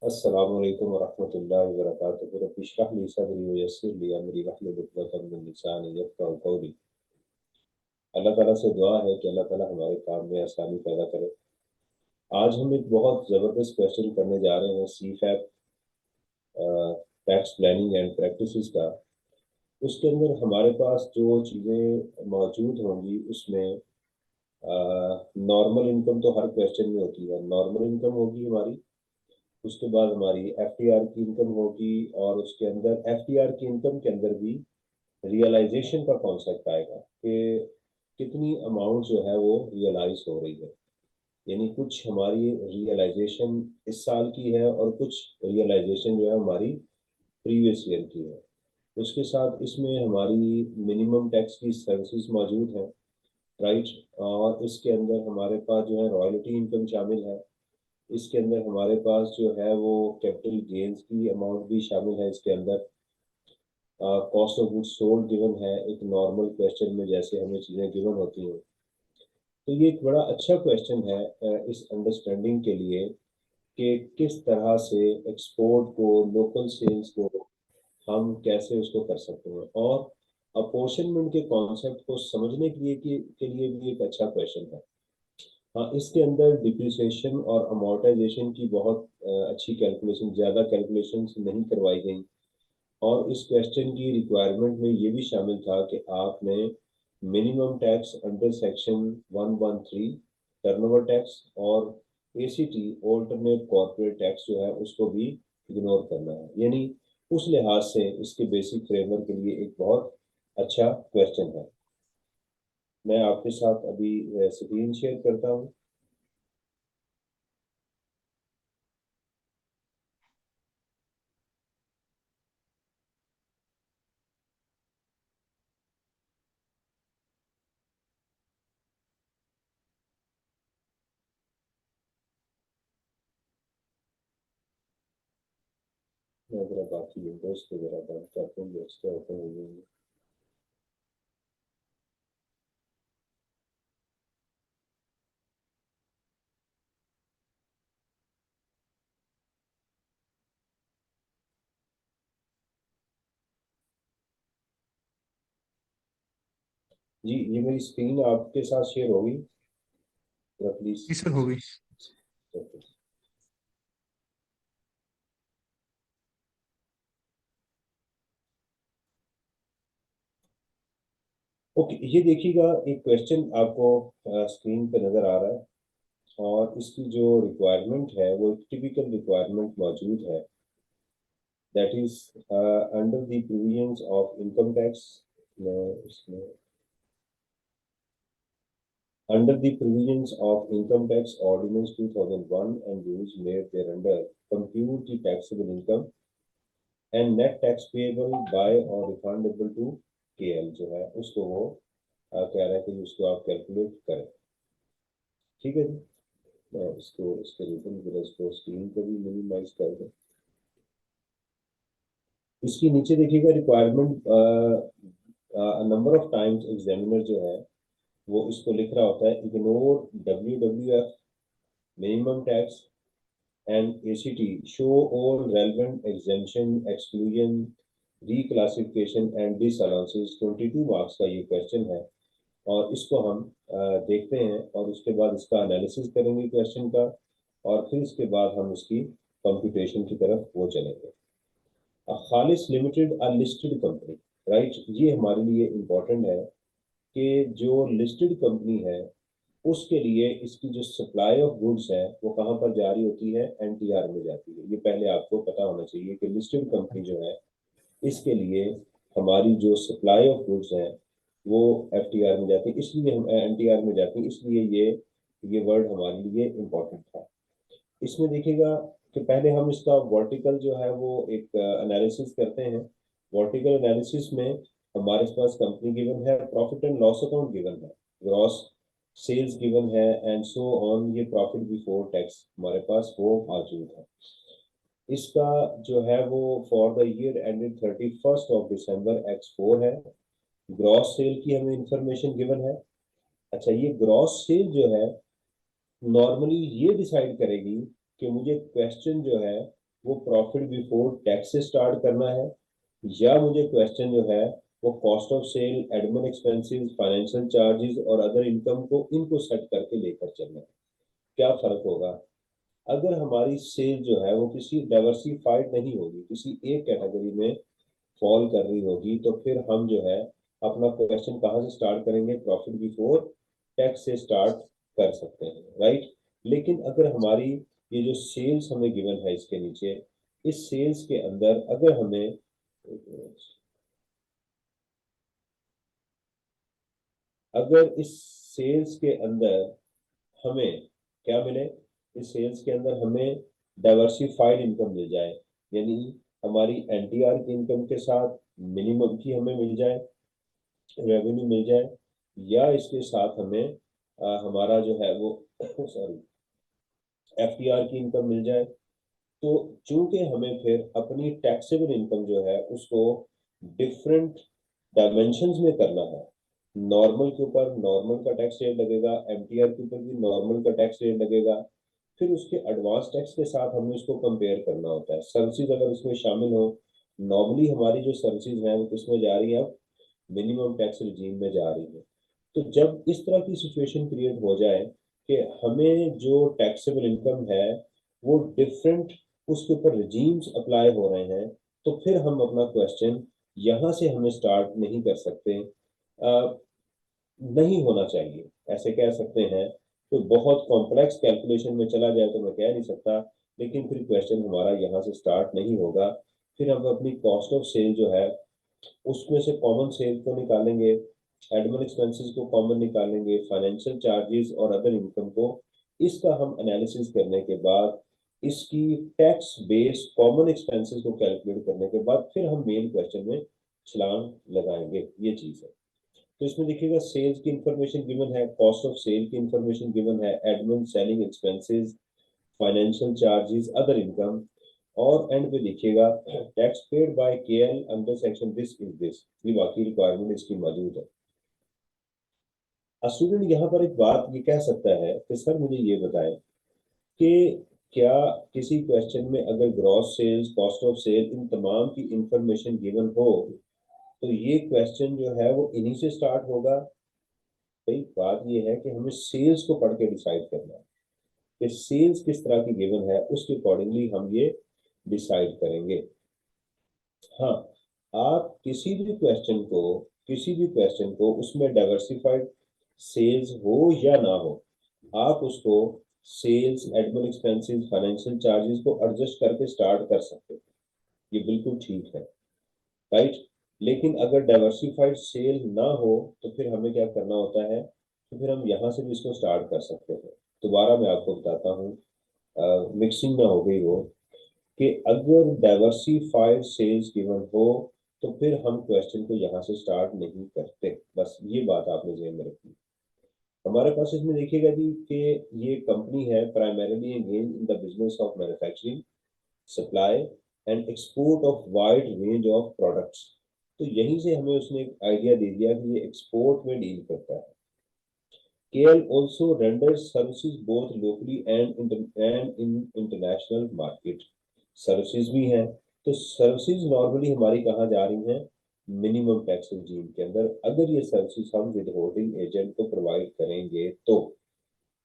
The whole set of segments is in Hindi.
अस्सलामु अलैकुम वरहमतुल्लाहि वबरकातुहू। रब्बि इश्रह ली सदरी वयस्सिर ली अमरी वहलुल उक़दतम मिन लिसानी यफ़क़हू क़ौली। अल्लाह ताला से दुआ है कि अल्लाह ताला हमारे काम में आसानी पैदा करे। आज हम एक बहुत ज़बरदस्त क्वेश्चन करने जा रहे हैं C FAP tax planning and practices का। उसके अंदर हमारे पास जो चीज़ें मौजूद होंगी उसमें नॉर्मल इनकम तो हर क्वेश्चन में होती है। नॉर्मल इनकम होगी हमारी, उसके बाद हमारी एफटीआर की इनकम होगी, और उसके अंदर एफटीआर की इनकम के अंदर भी रियलाइजेशन का कॉन्सेप्ट आएगा कि कितनी अमाउंट जो है वो रियलाइज हो रही है। यानी कुछ हमारी रियलाइजेशन इस साल की है और कुछ रियलाइजेशन जो है हमारी प्रीवियस ईयर की है। उसके साथ इसमें हमारी मिनिमम टैक्स की सर्विसेज मौजूद हैं, राइट। और इसके अंदर हमारे पास जो है रॉयल्टी इनकम शामिल है। इसके अंदर हमारे पास जो है वो कैपिटल गेन्स की अमाउंट भी शामिल है। इसके अंदर cost of goods sold given है एक नॉर्मल क्वेश्चन में, जैसे हमें चीज़ें गिवन होती हैं। तो ये एक बड़ा अच्छा क्वेश्चन है इस अंडरस्टैंडिंग के लिए कि किस तरह से एक्सपोर्ट को, लोकल सेल्स को हम कैसे उसको कर सकते हैं, और अपोर्शनमेंट के कॉन्सेप्ट को समझने के लिए भी एक अच्छा क्वेश्चन है। हाँ, इसके अंदर डिप्रिसिएशन और अमोर्टाइजेशन की बहुत अच्छी कैलकुलेशन, ज़्यादा कैलकुलेशन नहीं करवाई गई। और इस क्वेश्चन की रिक्वायरमेंट में ये भी शामिल था कि आपने minimum tax under section 113 turnover tax और एसीटी ऑल्टरनेट कॉर्पोरेट टैक्स जो है उसको भी इग्नोर करना है। यानी उस लिहाज से इसके बेसिक फ्रेमवर्क के लिए एक बहुत अच्छा क्वेश्चन है। मैं आपके साथ अभी स्क्रीन शेयर करता हूँ। मैं जरा बाकी विंडोज को जरा बंद करता हूँ जो एक्स्ट्रा ओपन हो गई है। जी, ये मेरी स्क्रीन आपके साथ शेयर होगी, जरा प्लीज। जी सर, हो गई। ओके, ये देखिएगा, एक क्वेश्चन आपको स्क्रीन पे नजर आ रहा है, और इसकी जो रिक्वायरमेंट है वो एक टिपिकल रिक्वायरमेंट मौजूद है। That is under the provisions of income tax. इसमें under the provisions of income tax ordinance 2001 and rules made thereunder, compute the taxable income and net tax payable by or refundable to KL जो है उसको वो कह रहे हैं कि उसको आप कैलकुलेट करें। ठीक है जी। मैं इसको इसके रिटर्न जरा इसको स्क्रीन को भी मिनिमाइज कर दें। इसकी नीचे देखिएगा requirement, number of times examiner जो है वो इसको लिख रहा होता है, ignore WWF minimum tax and ACT show all relevant exemption, exclusion, reclassification and disallowances। 22 marks का ये क्वेश्चन है, और इसको हम देखते हैं और उसके बाद इसका एनालिसिस करेंगे क्वेश्चन का, और फिर इसके बाद हम उसकी कंप्यूटेशन की तरफ वो चलेंगे। खालिस limited a listed company, right. ये हमारे लिए इम्पोर्टेंट है कि जो लिस्टेड कंपनी है उसके लिए इसकी जो सप्लाई ऑफ गुड्स है वो कहाँ पर जारी होती है, एनटीआर में जाती है। ये पहले आपको पता होना चाहिए कि लिस्टेड कंपनी जो है इसके लिए हमारी जो सप्लाई ऑफ गुड्स है वो एफटीआर में जाती है, इसलिए हम एनटीआर में जाती है, इसलिए ये वर्ड हमारे लिए इम्पोर्टेंट था। इसमें देखिएगा कि पहले हम इसका वर्टिकल जो है वो एक एनालिसिस करते हैं। वर्टिकल एनालिसिस में हमारे पास कंपनी गिवन है, profit and loss account given है, ग्रॉस सेल्स गिवन है, एंड सो ऑन। ये प्रॉफिट बिफोर टैक्स हमारे पास वो मौजूद है। इसका जो है वो for the year ended 31 X4 है। ग्रॉस सेल की हमें इंफॉर्मेशन गिवन है। अच्छा, ये ग्रॉस सेल जो है नॉर्मली ये डिसाइड करेगी कि मुझे क्वेश्चन जो है वो प्रॉफिट बिफोर टैक्स से स्टार्ट करना है, या मुझे क्वेश्चन जो है वो cost of sale, admin expenses, financial charges और अदर इनकम को इनको सेट करके लेकर चलना है। क्या फर्क होगा? अगर हमारी सेल जो है वो किसी डाइवर्सिफाइड नहीं होगी, किसी एक कैटेगरी में फॉल कर रही होगी, तो फिर हम जो है अपना क्वेश्चन कहाँ से स्टार्ट करेंगे? प्रॉफिट बिफोर टैक्स से स्टार्ट कर सकते हैं, राइट। लेकिन अगर हमारी ये जो सेल्स हमें गिवन है इसके नीचे, इस सेल्स के अंदर अगर हमें अगर इस सेल्स के अंदर हमें क्या मिले? इस सेल्स के अंदर हमें डाइवर्सिफाइड इनकम मिल जाए, यानी हमारी एनटीआर की इनकम के साथ मिनिमम की हमें मिल जाए, रेवेन्यू मिल जाए, या इसके साथ हमें हमारा जो है वो सॉरी एफटीआर की इनकम मिल जाए। तो चूंकि हमें फिर अपनी टैक्सेबल इनकम जो है उसको डिफरेंट डायमेंशंस में करना है। नॉर्मल के ऊपर नॉर्मल का टैक्स रेट लगेगा, एमटीआर के ऊपर भी नॉर्मल का टैक्स रेट लगेगा, फिर उसके एडवांस टैक्स के साथ हमें इसको कंपेयर करना होता है। सर्विसेज अगर इसमें शामिल हो, नॉर्मली हमारी जो सर्विसेज हैं वो किसमें जा रही है? अब मिनिमम टैक्स रिजीम में जा रही है। तो जब इस तरह की सिचुएशन क्रिएट हो जाए कि हमें जो टैक्सेबल इनकम है वो डिफरेंट उसके ऊपर रिजीम्स अप्लाई हो रहे हैं, तो फिर हम अपना क्वेश्चन यहाँ से हमें स्टार्ट नहीं कर सकते। नहीं होना चाहिए, ऐसे कह सकते हैं। तो बहुत कॉम्प्लेक्स कैलकुलेशन में चला जाए तो मैं कह नहीं सकता, लेकिन फिर क्वेश्चन हमारा यहाँ से स्टार्ट नहीं होगा। फिर हम अपनी कॉस्ट ऑफ सेल जो है उसमें से कॉमन सेल को निकालेंगे, एडमिन एक्सपेंसेस को कॉमन निकालेंगे, फाइनेंशियल चार्जेस और अदर इनकम को। इसका हम एनालिसिस करने के बाद इसकी टैक्स बेस कॉमन एक्सपेंसेस को कैलकुलेट करने के बाद फिर हम मेन क्वेश्चन में छलांग लगाएंगे। ये चीज है। तो इसमें देखिएगा सेल्स की इंफॉर्मेशन गिवन है, कॉस्ट ऑफ सेल की इंफॉर्मेशन गिवन है, admin selling expenses, financial charges, other income, और एंड पे देखिएगा tax paid by KL under section this is this. ये बाकी रिक्वायरमेंट इसकी मौजूद है। स्टूडेंट यहाँ पर एक बात ये कह सकता है कि सर मुझे ये बताएं कि क्या किसी क्वेश्चन में अगर gross sales, cost of sale, इन तमाम की इंफॉर्मेशन गिवन हो तो ये क्वेश्चन जो है वो इन्हीं से स्टार्ट होगा? भाई बात ये है कि हमें सेल्स को पढ़ के डिसाइड करना है कि सेल्स किस तरह की गिवन है, उसके अकॉर्डिंगली हम ये डिसाइड करेंगे। हाँ, आप किसी भी क्वेश्चन को उसमें डाइवर्सिफाइड सेल्स हो या ना हो, आप उसको sales, admin expenses, financial charges को एडजस्ट करके स्टार्ट कर सकते हैं। ये बिल्कुल ठीक है, राइट। लेकिन अगर डाइवर्सिफाइड सेल ना हो तो फिर हमें क्या करना होता है? तो फिर हम यहाँ से भी इसको स्टार्ट कर सकते हैं। दोबारा मैं आपको बताता हूँ, मिक्सिंग ना हो गई हो, कि अगर डाइवर्सिफाइड सेल्स गिवन हो तो फिर हम क्वेश्चन को यहाँ से स्टार्ट नहीं करते। बस ये बात आपने ध्यान में रखनी। हमारे पास इसमें देखिएगा जी कि ये कंपनी है primarily engage in the business of manufacturing, supply and export of wide range of products. तो यहीं से हमें उसने एक आइडिया दे दिया कि ये एक्सपोर्ट में डील करता है। KL also renders services both locally and in international market। Services भी हैं। तो सर्विसेज नॉर्मली हमारी कहाँ जा रही हैं? मिनिमम टैक्स रिजीम के अंदर। अगर ये सर्विसेज हम विद होल्डिंग एजेंट को प्रोवाइड करेंगे तो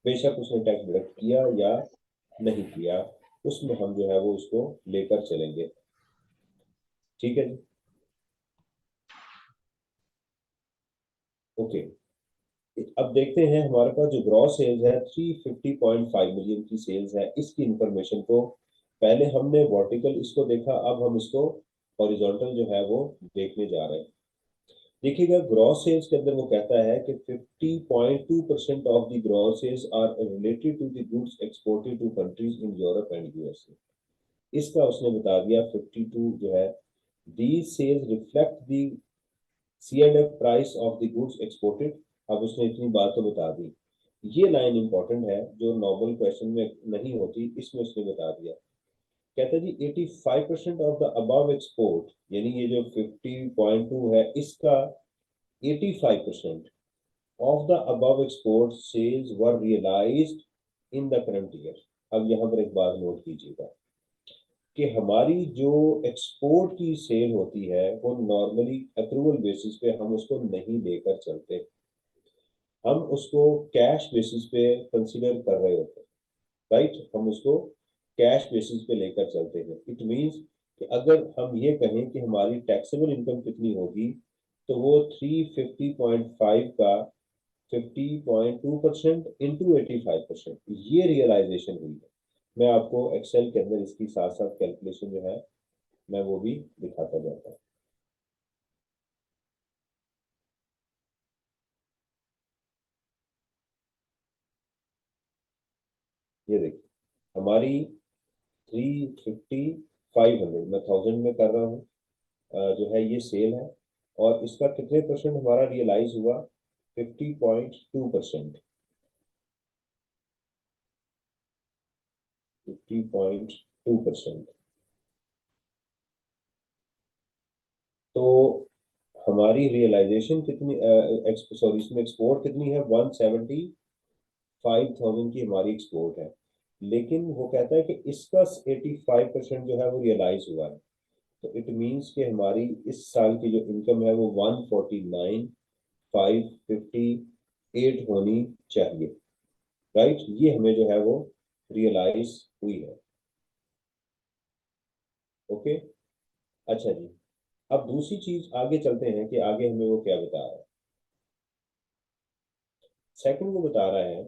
बेशक उसने टैक्स डिडक्ट किया या नहीं किया, उसमें हम जो है वो उसको लेकर चलेंगे। ठीक है जी, ओके। अब देखते हैं हमारे पास जो ग्रॉस सेल्स है 350.5 मिलियन की सेल्स है। इसकी इंफॉर्मेशन को पहले हमने वर्टिकल इसको देखा, अब हम इसको हॉरिजॉन्टल जो है वो देखने जा रहे हैं। देखिएगा ग्रॉस सेल्स के अंदर वो कहता है कि 50.2% of the gross sales are related to the goods exported to countries in Europe and USA. इसका उसने बता दिया 52 जो है, these sales reflect the C&F price of the goods exported. अब उसने इतनी बात तो बता दी। ये लाइन इंपॉर्टेंट है जो नॉर्मल क्वेश्चन में नहीं होती, इसमें उसने बता दिया। कहता है जी 85% ऑफ द अबव एक्सपोर्ट, यानी ये जो 50.2 है इसका 85% of the above export sales were realised in the current year. अब यहाँ पर एक बात नोट कीजिएगा कि हमारी जो एक्सपोर्ट की सेल होती है वो नॉर्मली अप्रूवल बेसिस पे हम उसको नहीं लेकर चलते, हम उसको कैश बेसिस पे कंसीडर कर रहे होते हैं। राइट, हम उसको कैश बेसिस पे लेकर चलते हैं। इट मींस कि अगर हम ये कहें कि हमारी टैक्सेबल इनकम कितनी होगी, तो वो 350.5 का 50.2% इंटू 85%, ये रियलाइजेशन हुई है। मैं आपको एक्सेल के अंदर इसकी साथ साथ कैलकुलेशन जो है मैं वो भी दिखाता जाता हूँ। ये देखिए, हमारी 350 500, मैं 1000 में कर रहा हूँ, जो है ये सेल है। और इसका कितने परसेंट हमारा रियलाइज हुआ? 50.2%। 50.2%। तो हमारी रियलाइजेशन कितनी, सॉरी, इसमें एक्सपोर्ट कितनी है? 175,000 की हमारी एक्सपोर्ट है। लेकिन वो कहता है कि इसका 85% जो है वो रियलाइज हुआ है। तो इट मीन्स कि हमारी इस साल की जो इनकम है वो 149,558 होनी चाहिए। राइट, ये हमें जो है वो रियलाइज हुई है। ओके, अच्छा जी। अब दूसरी चीज आगे चलते हैं कि आगे हमें वो क्या बता रहा है। सेकंड वो बता रहा है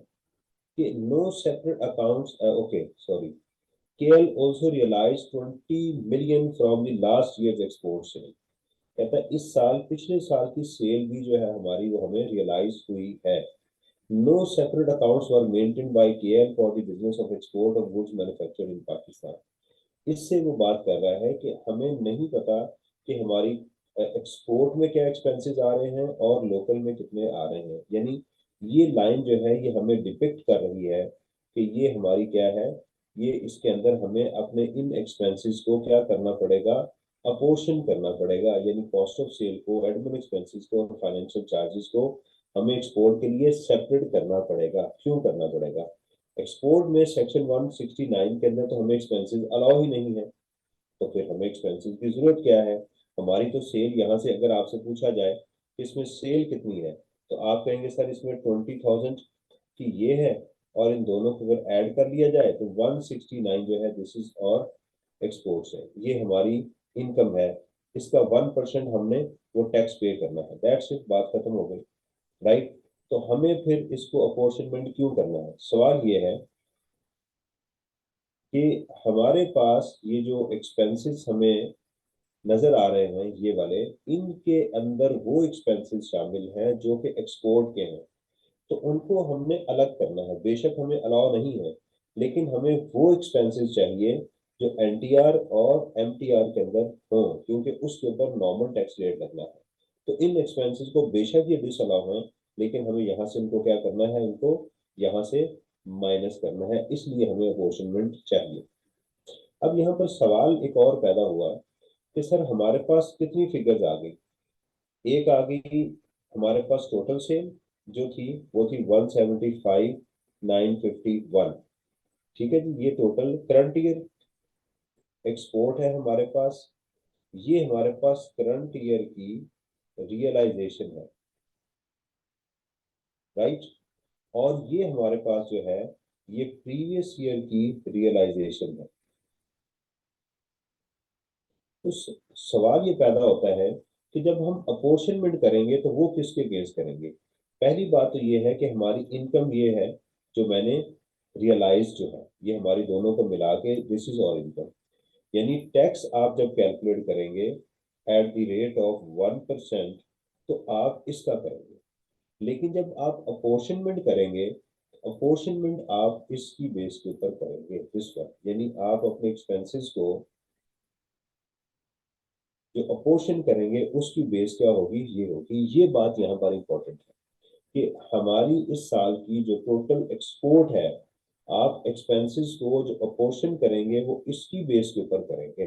कि no separate accounts, okay sorry, KL also realise 20 million from the last year export sale. कहता है इस साल, पिछले साल की सेल भी जो है हमारी वो हमें रियलाइज हुई है। No separate accounts were maintained by KL for the business of export of goods manufactured in Pakistan. इससे वो बात कर रहा है कि हमें नहीं पता कि हमारी एक्सपोर्ट में क्या एक्सपेंसेस आ रहे हैं और लोकल में कितने आ रहे हैं। यानी ये लाइन जो है ये हमें डिपिक्ट कर रही है कि ये हमारी क्या है, ये इसके अंदर हमें अपने इन एक्सपेंसेस को क्या करना पड़ेगा? अपोर्शन करना पड़ेगा। यानी कॉस्ट ऑफ सेल को, एडमिन एक्सपेंसेस को और फाइनेंशियल चार्जेस को हमें एक्सपोर्ट के लिए सेपरेट करना पड़ेगा। क्यों करना पड़ेगा? एक्सपोर्ट में सेक्शन 169 के अंदर तो हमें एक्सपेंसेस अलाउ ही नहीं है, तो फिर हमें एक्सपेंसेस की जरूरत क्या है? हमारी तो सेल यहाँ से अगर आपसे पूछा जाए कि इसमें सेल कितनी है, तो आप कहेंगे सर इसमें 20,000 की ये है, और इन दोनों को अगर ऐड कर लिया जाए तो 169 जो है दिस इज और एक्सपोर्ट्स है, ये हमारी इनकम है। इसका 1% हमने वो टैक्स पे करना है। दैट्स इट, बात खत्म हो गई। राइट, तो हमें फिर इसको अपॉर्शनमेंट क्यों करना है? सवाल ये है कि हमारे पास ये जो एक्सपेंसेस हमें नजर आ रहे हैं ये वाले, इनके अंदर वो एक्सपेंसेस शामिल हैं जो कि एक्सपोर्ट के हैं। तो उनको हमने अलग करना है। बेशक हमें अलाउ नहीं है, लेकिन हमें वो एक्सपेंसेस चाहिए जो एनटीआर और एमटीआर के अंदर हो, क्योंकि उसके ऊपर नॉर्मल टैक्स रेट लगना है। तो इन एक्सपेंसेस को बेशक ये डिसअलाउ है, लेकिन हमें यहाँ से इनको क्या करना है? इनको यहाँ से माइनस करना है, इसलिए हमें अपोर्शनमेंट चाहिए। अब यहाँ पर सवाल एक और पैदा हुआ कि सर हमारे पास कितनी फिगर्स आ गई? एक आ गई हमारे पास टोटल सेल जो थी, वो थी 175,951। ठीक है जी, ये टोटल करंट ईयर एक्सपोर्ट है हमारे पास। ये हमारे पास करंट ईयर की रियलाइजेशन है। राइट, और ये हमारे पास जो है ये प्रीवियस ईयर की रियलाइजेशन है। तो सवाल ये पैदा होता है कि जब हम अपोर्शनमेंट करेंगे तो वो किसके अगेंस्ट करेंगे? पहली बात तो ये है कि हमारी इनकम ये है जो मैंने रियलाइज जो है, ये हमारी दोनों को मिला के दिस इज और इनकम। यानी टैक्स आप जब कैलकुलेट करेंगे एट द रेट ऑफ 1%, तो आप इसका करेंगे। लेकिन जब आप अपोर्शनमेंट करेंगे, अपोर्शनमेंट आप इसकी बेस के ऊपर करेंगे, दिस वन। यानी आप अपने एक्सपेंसेस को जो अपोर्शन करेंगे उसकी बेस क्या होगी? ये होगी। ये बात यहाँ पर इंपॉर्टेंट है कि हमारी इस साल की जो टोटल एक्सपोर्ट है, आप एक्सपेंसेस को जो अपोर्शन करेंगे वो इसकी बेस के ऊपर करेंगे।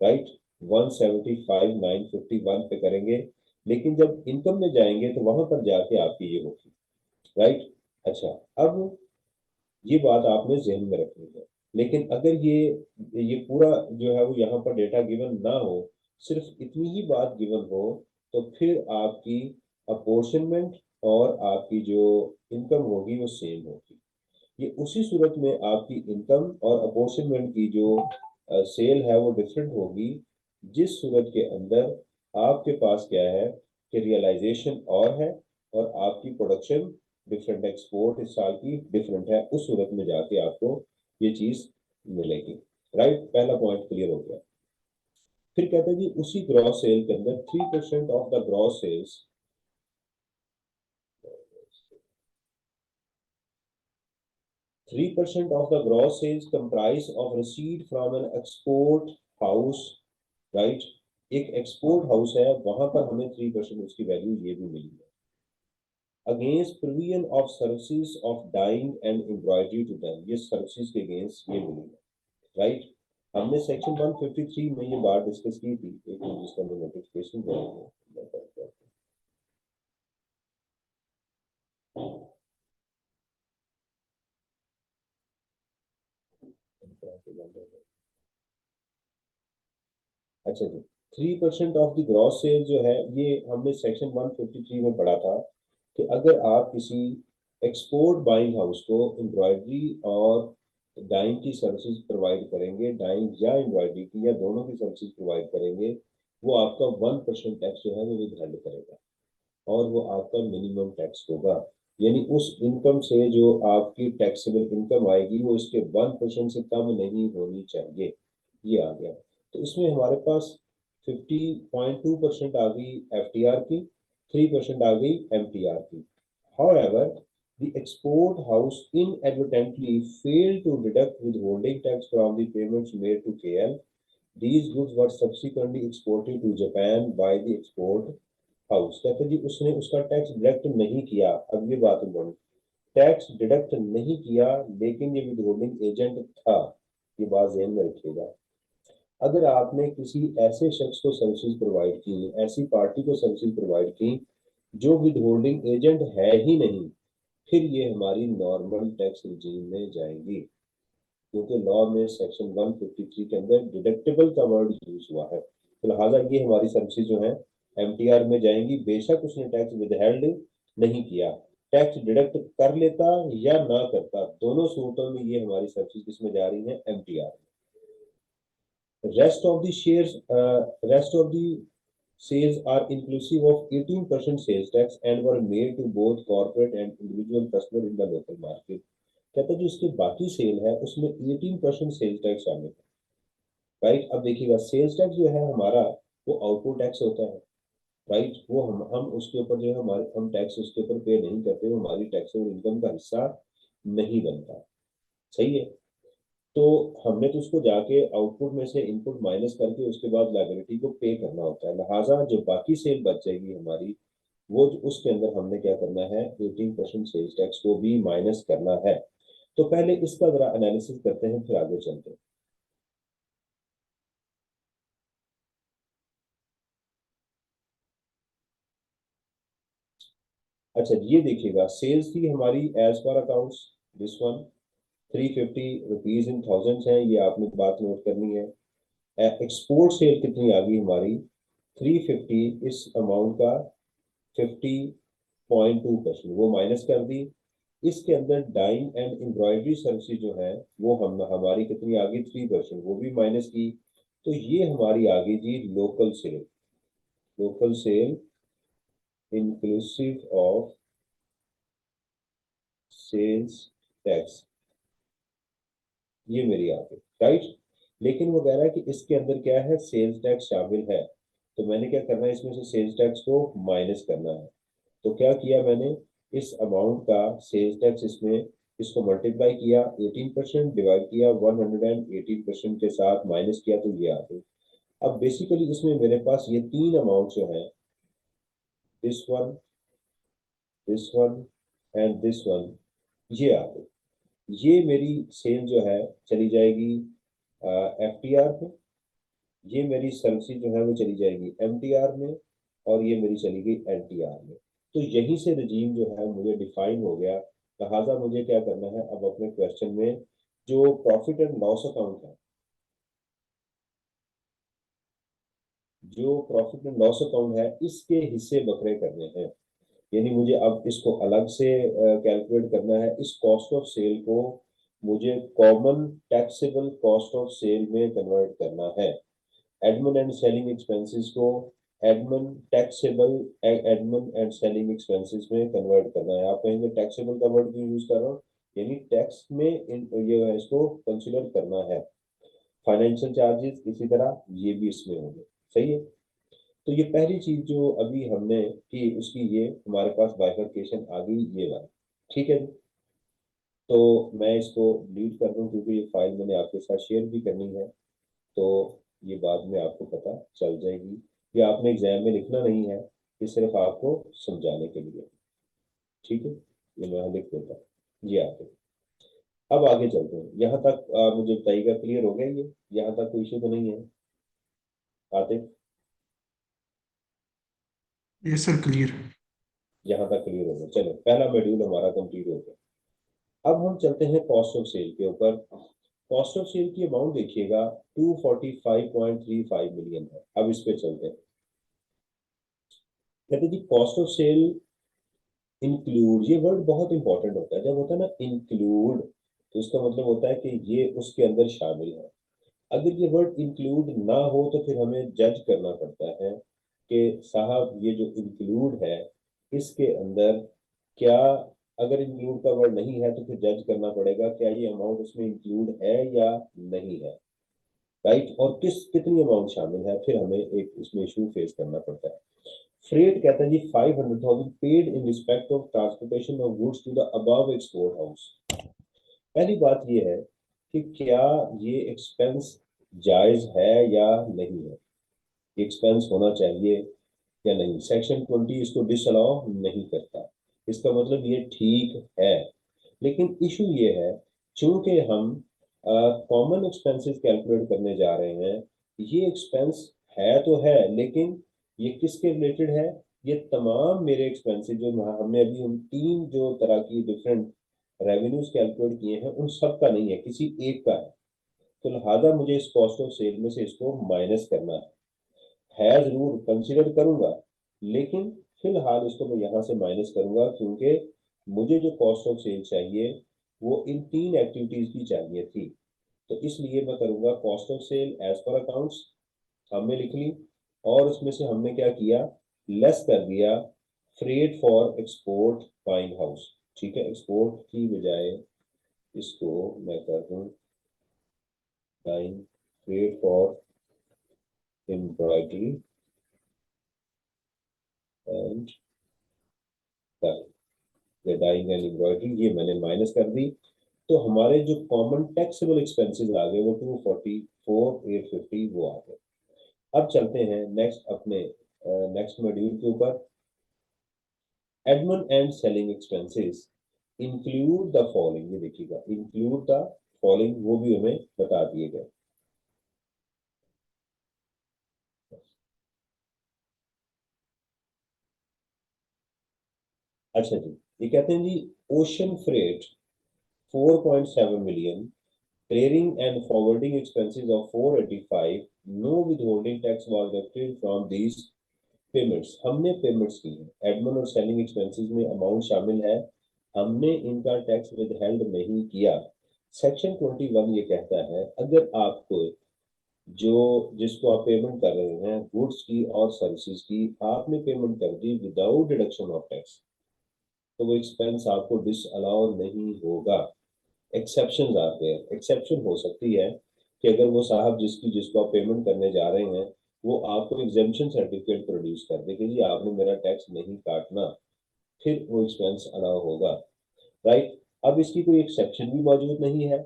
राइट, 175,951 पे करेंगे। लेकिन जब इनकम में जाएंगे तो वहां पर जाके आपकी ये होगी। राइट, अच्छा, अब ये बात आपने जहन में रखनी है लेकिन अगर ये पूरा जो है वो यहाँ पर डेटा गिवन ना हो, सिर्फ इतनी ही बात गिवन हो, तो फिर आपकी अपोर्शनमेंट और आपकी जो इनकम होगी वो सेम होगी। ये उसी सूरत में आपकी इनकम और अपोर्शनमेंट की जो सेल है वो डिफरेंट होगी, जिस सूरत के अंदर आपके पास क्या है कि रियलाइजेशन और है और आपकी प्रोडक्शन डिफरेंट, एक्सपोर्ट इस साल की डिफरेंट है, उस सूरत में जाके आपको ये चीज मिलेगी। राइट, पहला पॉइंट क्लियर हो गया। फिर कहते हैं कि उसी ग्रॉस सेल के अंदर 3% of the gross sales, 3% of the gross sales comprise of receipt from an export house, right? एक एक्सपोर्ट हाउस है, वहां पर हमें 3% उसकी वैल्यू ये भी मिली है। Against provision of services of dyeing and embroidery to them, ये सर्विसेज के अगेंस्ट ये मिली है। राइट, हमने सेक्शन 153 में ये बात डिस्कस की थी, एक मिनट जिसका नोटिफिकेशन करेंगे। अच्छा जी, 3% ऑफ द ग्रॉस सेल जो है, ये हमने सेक्शन 153 में पढ़ा था कि अगर आप किसी एक्सपोर्ट बाइंग हाउस को एम्ब्रॉयडरी और डाइंग की सर्विसेज प्रोवाइड करेंगे, डाइंग या एम्ब्रॉयडरी की या दोनों की सर्विसेज प्रोवाइड करेंगे, वो आपका 1% टैक्स जो है वो विदहल्ड करेगा और वो आपका मिनिमम टैक्स होगा। यानी उस इनकम से जो आपकी टैक्सेबल इनकम आएगी वो इसके 1% से कम नहीं होनी चाहिए। ये आ गया। तो इसमें हमारे पास 50.2% आ गई एफटीआर की, 3% आ गई एमटीआर की। However, the export house inadvertently failed to deduct withholding tax from the payments made to KL. These goods were subsequently exported to Japan by the export house. कहते जी उसने उसका टैक्स डिडक्ट नहीं किया। अब ये बात इम्पोर्टेंट, टैक्स डिडक्ट नहीं किया लेकिन ये विदहोल्डिंग एजेंट था। ये बात ध्यान में रखिएगा। अगर आपने किसी ऐसे शख्स को सर्विसेज प्रोवाइड की, ऐसी पार्टी को सर्विसेज प्रोवाइड की जो विदहोल्डिंग एजेंट है ही नहीं, फिर ये हमारी नॉर्मल टैक्स रिजीम में जाएंगी, क्योंकि लॉ में सेक्शन 153 के अंदर डिडक्टेबल का वर्ड यूज हुआ है। तो लिहाजा ये हमारी सर्विसेज जो है एमटीआर में जाएंगी, बेशक उसने टैक्स विदहेल्ड नहीं किया, टैक्स डिडक्ट कर लेता या ना करता, दोनों सूरतों में ये हमारी सर्विसेज किसमें जा रही है, MTR. Rest of the shares, rest of the sales are inclusive of 18% sales tax and were made to both corporate and individual customer in the local market। कहता है जो इसकी बाकी सेल है उसमें 18% सेल्स टैक्स शामिल है। राइट, अब देखिएगा सेल्स टैक्स जो है हमारा वो आउटपुट टैक्स होता है। राइट, वो हम उसके ऊपर जो है हमारे हम टैक्स उसके ऊपर पे नहीं करते, वो हमारी टैक्सेबल इनकम का हिस्सा नहीं बनता। सही है। तो हमने तो उसको जाके आउटपुट में से इनपुट माइनस करके उसके बाद लायबिलिटी को पे करना होता है। लिहाजा जो बाकी सेल बच जाएगी हमारी, वो उसके अंदर हमने क्या करना है, 18% सेल्स टैक्स को भी माइनस करना है। तो पहले इसका जरा एनालिसिस करते हैं, फिर आगे चलते हैं। अच्छा, ये देखिएगा सेल्स थी हमारी as per accounts, this one 350 rupees in thousands है, ये आपने बात नोट करनी है। एक्सपोर्ट सेल कितनी आ गई हमारी, 350, इस अमाउंट का 50.2% वो माइनस कर दी। इसके अंदर डाइंग एंड एम्ब्रॉयडरी सर्विसेज जो है वो हम हमारी कितनी आ गई, 3%, वो भी माइनस की। तो ये हमारी आ गई जी local sale. Local sale inclusive of sales tax, ये मेरी आ गई। राइट, लेकिन वो कह रहा है कि इसके अंदर क्या है, सेल्स टैक्स शामिल है। तो मैंने क्या करना है, इसमें से सेल्स टैक्स को माइनस करना है। तो क्या किया मैंने, इस अमाउंट का सेल्स टैक्स इसमें इसको मल्टीप्लाई किया, 18% डिवाइड किया 118% के साथ माइनस किया, तो ये आ गई। अब बेसिकली इसमें मेरे पास ये तीन अमाउंट जो है, this one, this one and this one, ये आ गई। ये मेरी सेल जो है चली जाएगी एफटीआर पे, ये मेरी सर्विसेज जो है वो चली जाएगी एमटीआर में, और ये मेरी चली गई एनटीआर में। तो यहीं से रजीम जो है मुझे डिफाइन हो गया। लिहाजा मुझे क्या करना है अब अपने क्वेश्चन में, जो प्रॉफिट एंड लॉस अकाउंट है, जो प्रॉफिट एंड लॉस अकाउंट है, इसके हिस्से बकरे करने हैं। यानी मुझे अब इसको अलग से कैलकुलेट करना है। इस कॉस्ट ऑफ सेल को मुझे common taxable cost of sale में कन्वर्ट करना है। एडमिन एंड सेलिंग एक्सपेंसेस को admin taxable admin and selling expenses में कन्वर्ट करना है। आप कहेंगे टैक्सेबल का वर्ड क्यों यूज कर रहा हूँ, यानी टैक्स में ये इसको कंसिडर करना है। फाइनेंशियल चार्जेस इसी तरह ये भी इसमें होंगे। सही है। तो ये पहली चीज जो अभी हमने की उसकी ये हमारे पास बाइफरकेशन आ गई ये वाली। ठीक है जी। तो मैं इसको डिलीट कर दूं क्योंकि ये फाइल मैंने आपके साथ शेयर भी करनी है, तो ये बाद में आपको पता चल जाएगी। ये आपने एग्जाम में लिखना नहीं है, ये सिर्फ आपको समझाने के लिए। ठीक है, ये मैं लिख देता हूँ। ये आगे, अब आगे चलते हैं। यहाँ तक मुझे बताइएगा, क्लियर हो गया ये? यहाँ तक कोई इशू तो नहीं है? आते यस सर, क्लियर। यहाँ तक क्लियर हो गया। चलो, पहला मॉड्यूल हमारा कंप्लीट हो गया। अब हम चलते हैं कॉस्ट ऑफ सेल के ऊपर। कॉस्ट ऑफ सेल की अमाउंट देखिएगा 245.35 मिलियन है। अब इस पे चलते हैं। कहते हैं जी कॉस्ट ऑफ सेल इंक्लूड, ये वर्ड बहुत इंपॉर्टेंट होता है। जब होता है ना इंक्लूड, तो इसका मतलब होता है कि ये उसके अंदर शामिल है। अगर ये वर्ड इंक्लूड ना हो तो फिर हमें जज करना पड़ता है कि साहब ये जो इंक्लूड है इसके अंदर क्या, अगर इंक्लूड का वर्ड नहीं है तो फिर जज करना पड़ेगा क्या ये अमाउंट उसमें इंक्लूड है या नहीं है। राइट, और कितनी अमाउंट शामिल है, फिर हमें एक इसमें इशू फेस करना पड़ता है। फ्रेट कहता है जी 500,000 paid in respect of transportation of goods to the above export house. पहली बात ये है कि क्या ये एक्सपेंस जायज है या नहीं है, एक्सपेंस होना चाहिए या नहीं। सेक्शन 20 इसको डिसअलाउ नहीं करता, इसका मतलब ये ठीक है। लेकिन इशू ये है, चूंकि हम कॉमन एक्सपेंसेस कैलकुलेट करने जा रहे हैं, ये एक्सपेंस है तो है, लेकिन ये किसके रिलेटेड है, ये तमाम मेरे एक्सपेंसेस जो हमने अभी उन तीन जो तरह की डिफरेंट रेवेन्यूज कैलकुलेट किए हैं उन सब का नहीं है, किसी एक का है। तो लिहाजा मुझे इस कॉस्ट ऑफ सेल में से इसको माइनस करना है जरूर कंसिडर करूंगा, लेकिन फिलहाल इसको मैं यहाँ से माइनस करूंगा क्योंकि मुझे जो कॉस्ट ऑफ सेल चाहिए वो इन तीन एक्टिविटीज की चाहिए थी। तो इसलिए मैं करूंगा cost of sale as per accounts, हमने लिख ली, और उसमें से हमने क्या किया, लेस कर दिया freight for export buying house. ठीक है, एक्सपोर्ट की बजाय इसको मैं कर दूं buying, freight for embroidery and dyeing and embroidery, ये मैंने माइनस कर दी। तो हमारे जो कॉमन टैक्सेबल एक्सपेंसेस आ गए वो 244,850 वो आ गए। अब चलते हैं नेक्स्ट अपने नेक्स्ट मॉड्यूल के ऊपर। Admin and selling expenses include the following, ये देखिएगा इंक्लूड द फॉलोइंग वो भी हमें बता दिए गए। अच्छा जी, ये कहते हैं जी ocean freight 4.7 million, clearing and forwarding expenses of 485, no withholding tax was deducted from these payments. हमने पेमेंट्स की है, एडमिन और सेलिंग एक्सपेंसेस में अमाउंट शामिल है, हमने इनका टैक्स विदहेल्ड नहीं किया। सेक्शन 21 ये कहता है अगर आपको जो जिसको आप पेमेंट कर रहे हैं गुड्स की और सर्विसेज की, आपने पेमेंट कर दी विदाउट डिडक्शन ऑफ टैक्स, तो वो एक्सपेंस आपको डिसअलाउ नहीं होगा। एक्सेप्शन आते हैं, एक्सेप्शन हो सकती है कि अगर वो साहब जिसको आप पेमेंट करने जा रहे हैं वो आपको एग्जेम्पशन सर्टिफिकेट प्रोड्यूस कर दे कि जी आपने मेरा टैक्स नहीं काटना, फिर वो एक्सपेंस अलाउ होगा। राइट, अब इसकी कोई एक्सेप्शन भी मौजूद नहीं है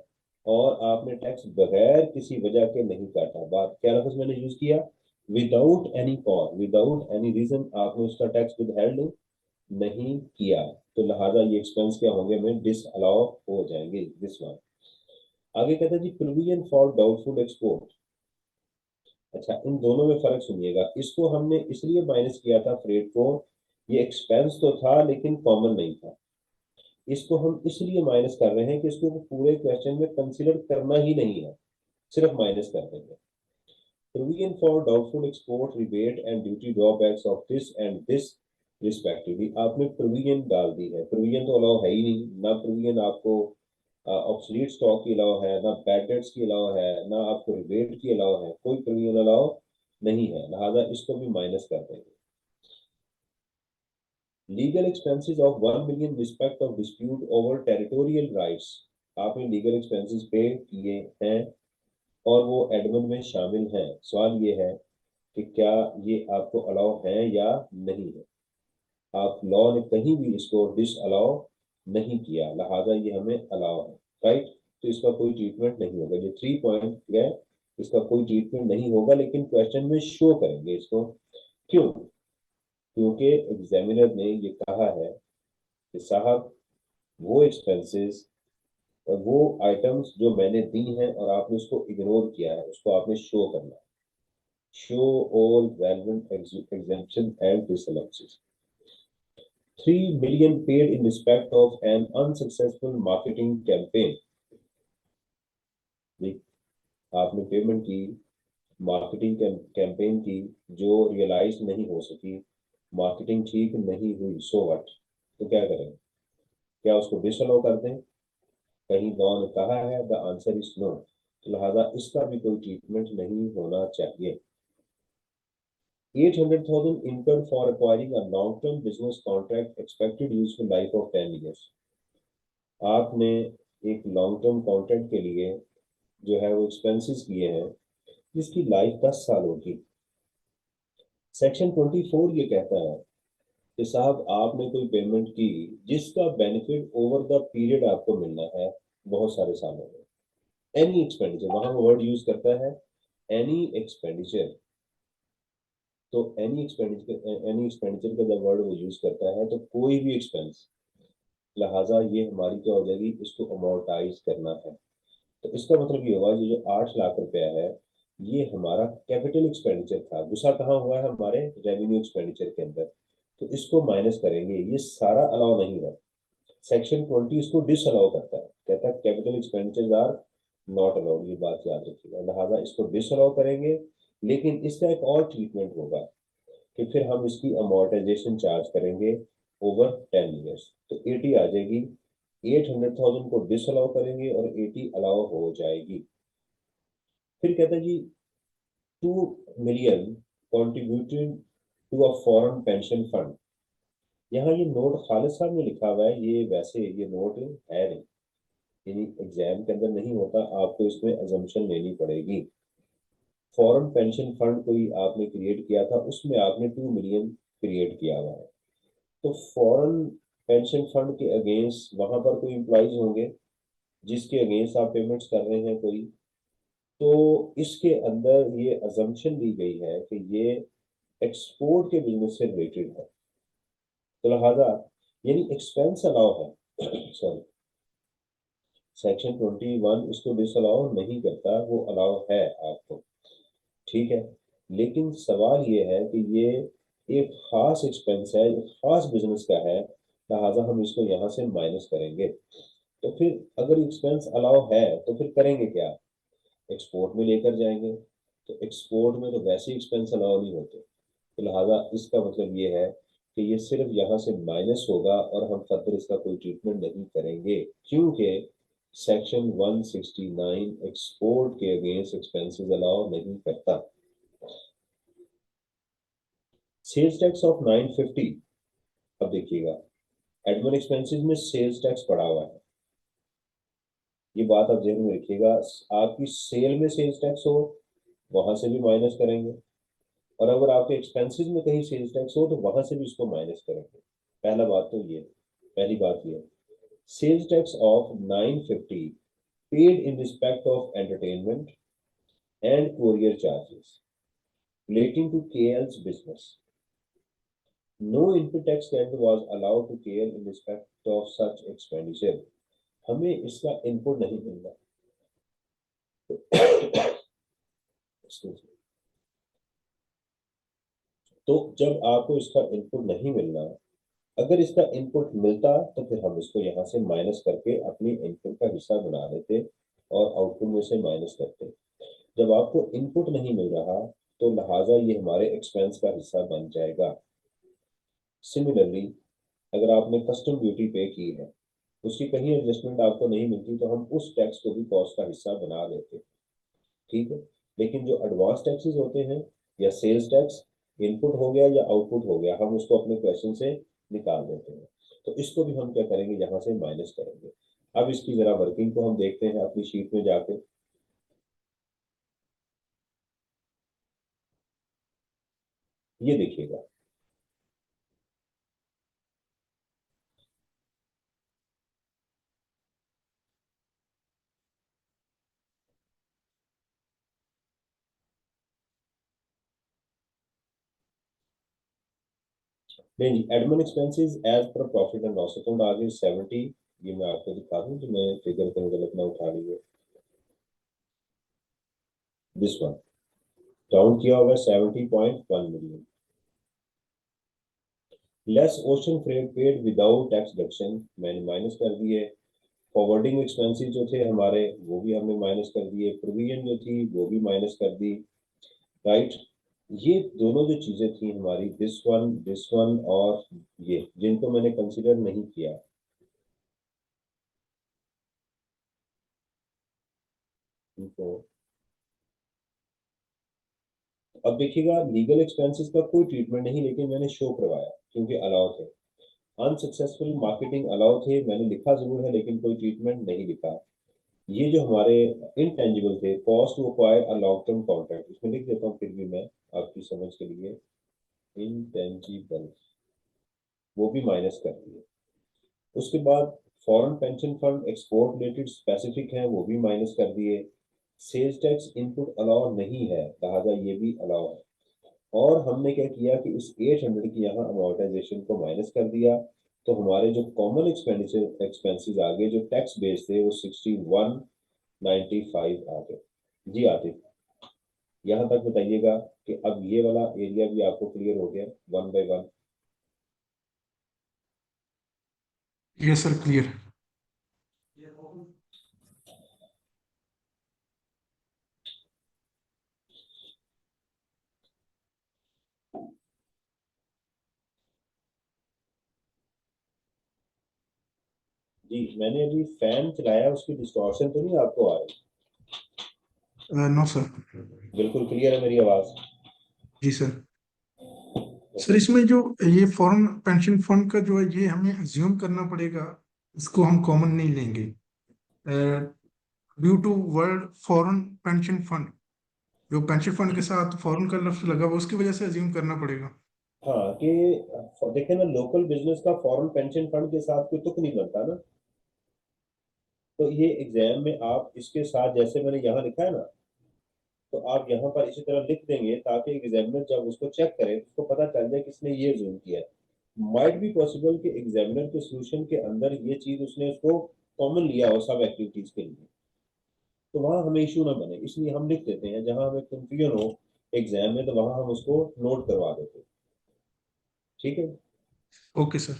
और आपने टैक्स बगैर किसी वजह के नहीं काटा। बात क्या लफ्ज मैंने यूज किया, without any cause, without any reason आपने उसका टैक्स विदहेल्ड नहीं किया, तो लिहाजा ये एक्सपेंस क्या होंगे, में डिस अलाउ हो जाएंगे दिस वन। आगे कहता है जी प्रोविजन फॉर डाउटफुल एक्सपोर्ट। अच्छा, इन दोनों में फर्क सुनिएगा, इसको हमने इसलिए माइनस किया था फ्रेट को, ये एक्सपेंस तो था लेकिन कॉमन नहीं था। इसको हम इसलिए माइनस कर रहे हैं कि इसको पूरे क्वेश्चन में कंसीडर करना ही नहीं है, सिर्फ माइनस कर देंगे। Provision for doubtful export rebate and duty drawbacks of this and this respectively, आपने प्रोविजन डाल दी है। प्रोविजन तो अलाउ है ही नहीं, ना प्रोविजन आपको ऑब्सोलीट स्टॉक की अलाउ है, ना बैड डेट्स की अलाउ है, ना आपको रिबेट की अलाउ है, कोई प्रोविजन अलाउ नहीं है, लिहाजा इसको भी माइनस कर देंगे। Legal expenses of 1 million respect of dispute over territorial rights, आपने लीगल एक्सपेंसेस पे किए हैं और वो एडमिन में शामिल हैं। सवाल ये है कि क्या ये आपको अलाउ है या नहीं है। आप लॉ ने कहीं भी इसको डिस अलाउ नहीं किया, लिहाजा ये हमें अलाउ है, राइट। तो इसका कोई ट्रीटमेंट नहीं होगा। ये 3 पॉइंट है, इसका कोई ट्रीटमेंट नहीं होगा, लेकिन क्वेश्चन में शो करेंगे इसको। क्यों? क्योंकि एग्जामिनर ने ये कहा है कि साहब वो एक्सपेंसेस और वो आइटम्स जो मैंने दी हैं और आपने उसको इग्नोर किया है, उसको आपने शो करना है। Show all relevant exemption and disallowances. 3 million paid in respect of an unsuccessful marketing campaign। आपने पेमेंट की मार्केटिंग कैंपेन की जो रियलाइज नहीं हो सकी, मार्केटिंग ठीक नहीं हुई, सो व्हाट, तो क्या करें? क्या उसको डिसअलाउ कर दें? कहीं लॉ ने कहा है? The answer is no. तो लिहाजा इसका भी कोई ट्रीटमेंट नहीं होना चाहिए। 800,000 income for acquiring a long-term business contract, expected useful life of 10 years। आपने एक लॉन्ग टर्म कॉन्ट्रैक्ट के लिए जो है वो एक्सपेंसेस किए हैं जिसकी लाइफ 10 साल होगी। सेक्शन 24 ये कहता है कि साहब आपने कोई पेमेंट की जिसका बेनिफिट ओवर द पीरियड आपको मिलना है बहुत सारे सालों में। एनी एक्सपेंडिचर, वहां वो वर्ड यूज करता है एनी एक्सपेंडिचर। तो एनी एक्सपेंडिचर का जब वर्ड वो यूज करता है तो कोई भी एक्सपेंस, लिहाजा ये हमारी क्या हो जाएगी, इसको अमोर्टाइज करना है। तो इसका मतलब ये होगा ये जो 8 लाख रुपया है ये हमारा कैपिटल एक्सपेंडिचर था, गुस्सा कहाँ हुआ है हमारे रेवेन्यू एक्सपेंडिचर के अंदर, तो इसको माइनस करेंगे। ये सारा अलाउ नहीं है। सेक्शन 20 इसको डिस अलाउ करता है, कहता है capital expenditure are not allowed, ये बात याद रखिएगा। लिहाजा इसको डिस अलाउ करेंगे, लेकिन इसका एक और ट्रीटमेंट होगा कि फिर हम इसकी अमोर्टाइजेशन चार्ज करेंगे ओवर 10 ईयर्स। तो 80 आ जाएगी, 800,000 को डिसअलाउ करेंगे और 80 अलाउ हो जाएगी। फिर कहता है जी 2 million contributed to a foreign pension fund. यहाँ ये नोट खालिद साहब ने लिखा हुआ है, ये वैसे ये नोट है नहीं, यानी एग्जाम के अंदर नहीं होता, आपको इसमें अजम्पशन लेनी पड़ेगी। फॉरेन पेंशन फंड कोई आपने क्रिएट किया था, उसमें आपने 2 मिलियन क्रिएट किया हुआ है। तो फॉरेन पेंशन फंड के अगेंस्ट वहां पर कोई इम्प्लॉइज होंगे जिसके अगेंस्ट आप पेमेंट्स कर रहे हैं कोई, तो इसके अंदर ये अजम्पशन दी गई है कि ये एक्सपोर्ट के बिजनेस से रिलेटेड है। तो लिहाजा यानी एक्सपेंस अलाउ है सॉरी, सेक्शन 21 इसको डिसअलाउ नहीं करता, वो अलाउ है आपको, ठीक है। लेकिन सवाल ये है कि ये एक खास एक्सपेंस है, एक खास बिजनेस का है, लिहाजा हम इसको यहाँ से माइनस करेंगे। तो फिर अगर एक्सपेंस अलाउ है तो फिर करेंगे क्या? एक्सपोर्ट में लेकर जाएंगे। तो एक्सपोर्ट में तो वैसे एक्सपेंस अलाउ नहीं होते, तो लिहाजा इसका मतलब ये है कि ये सिर्फ यहाँ से माइनस होगा और हम फर्दर इसका कोई ट्रीटमेंट नहीं करेंगे, क्योंकि सेक्शन 169 एक्सपोर्ट के अगेंस्ट एक्सपेंसेस अलाउ नहीं करता। Sales tax of 950। अब देखिएगा एडमिन एक्सपेंसेस में सेल्स टैक्स पड़ा हुआ है, ये बात आप ध्यान में रखिएगा। आपकी सेल में सेल्स टैक्स हो वहां से भी माइनस करेंगे, और अगर आपके एक्सपेंसेस में कहीं सेल्स टैक्स हो तो वहां से भी इसको माइनस करेंगे। पहला बात तो ये, पहली बात ये, sales tax of 950 paid in respect of entertainment and courier charges relating to KL's business. No input tax credit was allowed to KL in respect of such expenditure। हमें इसका इनपुट नहीं मिलना। तो जब आपको इसका इनपुट नहीं मिलना अगर इसका इनपुट मिलता तो फिर हम इसको यहाँ से माइनस करके अपनी इनपुट का हिस्सा बना लेते और आउटपुट में से माइनस करते। जब आपको इनपुट नहीं मिल रहा तो लिहाजा ये हमारे एक्सपेंस का हिस्सा बन जाएगा। सिमिलरली अगर आपने कस्टम ड्यूटी पे की है, उसकी कहीं एडजस्टमेंट आपको नहीं मिलती तो हम उस टैक्स को भी कॉस्ट का हिस्सा बना लेते। ठीक है। लेकिन जो एडवांस टैक्सेस होते हैं या सेल्स टैक्स, इनपुट हो गया या आउटपुट हो गया, हम उसको अपने क्वेश्चन से निकाल देते हैं। तो इसको भी हम क्या करेंगे, यहाँ से माइनस करेंगे। अब इसकी जरा वर्किंग को हम देखते हैं अपनी शीट में जाके। ये देखिएगा, नहीं जी, admin expenses as per profit and loss account आगे 70। ये मैं आपको दिखा दूं तो मैं फिगर कहीं गलत ना उठा ली है। दिस वन काउंट किया होगा 70.1 million. Less ocean freight paid without tax deduction मैंने माइनस कर दिए। फॉरवर्डिंग एक्सपेंसेस जो थे हमारे वो भी हमने माइनस कर दिए। प्रोविजन जो थी वो भी माइनस कर दी। राइट। ये दोनों जो चीजें थी हमारी, दिस वन और ये, जिनको मैंने कंसिडर नहीं किया। इनको अब देखिएगा, लीगल एक्सपेंसेस का कोई ट्रीटमेंट नहीं, लेकिन मैंने शो करवाया क्योंकि अलाउ थे। अनसक्सेसफुल मार्केटिंग अलाउ थे, मैंने लिखा जरूर है लेकिन कोई ट्रीटमेंट नहीं लिखा। ये जो हमारे इनटेंजिबल थे, cost to acquire a long term contract, इसमें लिख देता हूँ फिर भी मैं आपकी समझ के लिए। इनटेंजिबल वो भी माइनस कर दिए। उसके बाद foreign pension fund export related specific हैं, वो भी माइनस कर दिए। सेल्स टैक्स इनपुट अलाउ नहीं है, लिहाजा ये भी अलाउ है। और हमने क्या किया कि इस 800 की यहाँ अमोर्टाइजेशन को माइनस कर दिया। तो हमारे जो कॉमन एक्सपेंडिचर एक्सपेंसेस आ गए जो टैक्स बेस्ड थे वो 6195 आ गए। जी आतिफ, यहाँ तक बताइएगा कि अब ये वाला एरिया भी आपको क्लियर हो गया one by one. Yes sir, clear. जी, मैंने अभी फैन चलाया, उसकी डिस्टॉर्शन तो नहीं आपको आ रही? No sir. बिल्कुल क्लियर है मेरी आवाज? जी सर। Sir okay. इसमें जो ये फॉरेन पेंशन फंड का जो है ये हमें अज्यूम करना पड़ेगा, इसको हम कॉमन नहीं लेंगे due to word foreign pension fund. जो पेंशन फंड के साथ फॉरेन का लफ्ज लगा हुआ उसकी वजह से अज्यूम करना पड़ेगा। हाँ कि देखे ना, लोकल बिजनेस का फॉरेन पेंशन फंड के साथ कोई तुक नहीं बनता ना। तो ये एग्जाम में आप इसके साथ, जैसे मैंने यहाँ लिखा है ना, तो आप यहाँ पर इसी तरह लिख देंगे ताकि एग्जामिनर जब उसको चेक करे उसको पता चल जाए किसने ये जूम किया है। माइट बी पॉसिबल कि एग्जामिनर के सोल्यूशन के अंदर ये चीज उसने उसको कॉमन लिया हो सब एक्टिविटीज के लिए, तो वहां हमें इशू ना बने, इसलिए हम लिख देते हैं। जहां हमें कंफ्यूजन हो एग्जाम में तो वहां हम उसको नोट करवा देते हैं। ठीक है। Okay sir.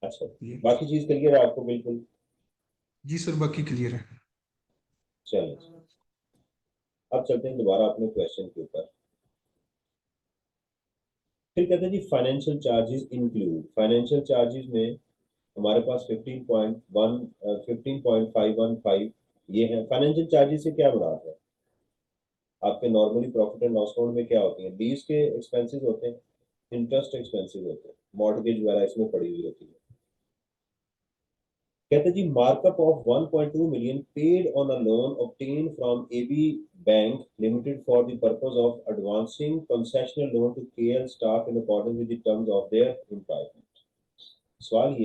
अच्छा, ये बाकी चीज क्लियर है आपको? बिल्कुल। जी सर, बाकी क्लियर है। चलिए, अब चलते हैं दोबारा अपने क्वेश्चन के ऊपर। फिर कहते हैं जी financial charges include. Financial charges में हमारे पास 15.1 15.515 ये है। फाइनेंशियल चार्जेस से क्या मुराद है? आपके normally profit and loss account में क्या होती है? लीज के एक्सपेंसेस होते हैं, इंटरेस्ट एक्सपेंसेस होते हैं, मॉर्टगेज वगैरह इसमें पड़ी हुई होती है। कहते हैं जी markup of 1.2 million paid on a loan obtain from AB bank limited for the purpose of advancing concessional loan to KL staff in accordance with the terms of their employment. सवाल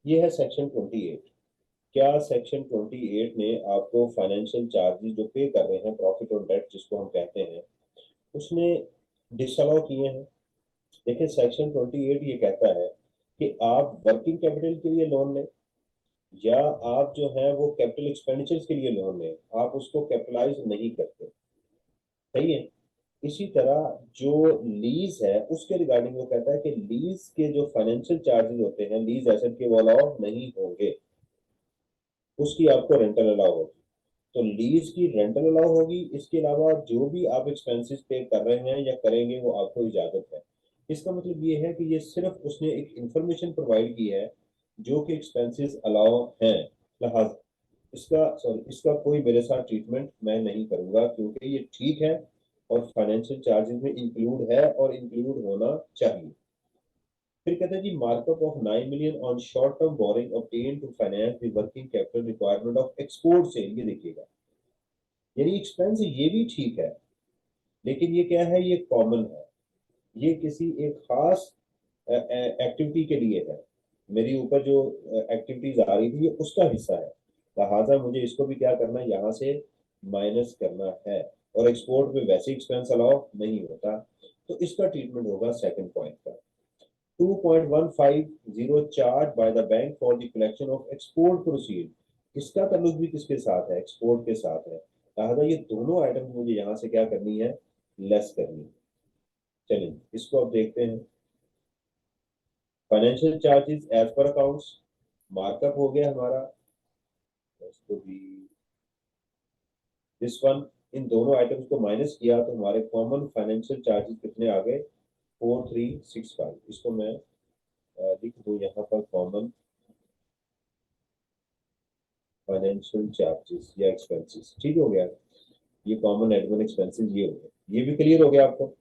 ये है सेक्शन 28। क्या सेक्शन 28 ने आपको फाइनेंशियल चार्जेस जो पे कर रहे हैं, प्रॉफिट और डेट जिसको हम कहते हैं, उसने डिसअलाउ किए हैं? देखिए सेक्शन 28 ये कहता है कि आप वर्किंग कैपिटल के लिए लोन लें या आप जो है वो कैपिटल एक्सपेंडिचर्स के लिए लोन लें, आप उसको कैपिटलाइज नहीं करते। सही है। इसी तरह जो लीज है उसके रिगार्डिंग वो कहता है कि लीज के जो फाइनेंशियल चार्जेस होते हैं लीज एसेट के वो अलाउ नहीं होंगे, उसकी आपको रेंटल अलाउ होगी। तो लीज की रेंटल अलाउ होगी, इसके अलावा जो भी आप एक्सपेंसेस पे कर रहे हैं या करेंगे वो आपको इजाजत है। इसका मतलब ये है कि ये सिर्फ उसने एक इंफॉर्मेशन प्रोवाइड की है जो कि एक्सपेंसेस अलाउ हैं, लिहाजा इसका कोई मेरे साथ ट्रीटमेंट मैं नहीं करूंगा क्योंकि ये ठीक है और फाइनेंशियल चार्जेस में इंक्लूड है और इंक्लूड होना चाहिए। फिर कहते हैं जी markup of 9 million on short term borrowing obtain to finance the working capital requirement of export sale, ये देखिएगा, यानी एक्सपेंस ये भी ठीक है लेकिन ये क्या है, ये कॉमन है, ये किसी एक खास एक्टिविटी के लिए है, मेरी ऊपर जो एक्टिविटीज आ रही थी ये उसका हिस्सा है, लिहाजा मुझे इसको भी क्या करना है, यहाँ से माइनस करना है। और एक्सपोर्ट में वैसे एक्सपेंस अलाउ नहीं होता, तो इसका ट्रीटमेंट होगा सेकंड पॉइंट का। 2.150 charge by the bank for the collection of export proceed, इसका ताल्लुक भी किसके साथ है, एक्सपोर्ट के साथ है, लिहाजा ये दोनों आइटम मुझे यहाँ से क्या करनी है, लेस करनी है। चलिए इसको अब देखते हैं। Financial charges as per accounts, markup हो गया हमारा, इसको भी दिस वन, इन दोनों आइटम्स को माइनस किया तो हमारे कॉमन फाइनेंशियल चार्जेस कितने आ गए, 4365। इसको मैं लिख दूं यहाँ पर, कॉमन फाइनेंशियल चार्जेस या एक्सपेंसेस, ठीक हो गया, ये कॉमन एडमिन एक्सपेंसेस ये हो गए, ये भी क्लियर हो गया आपको।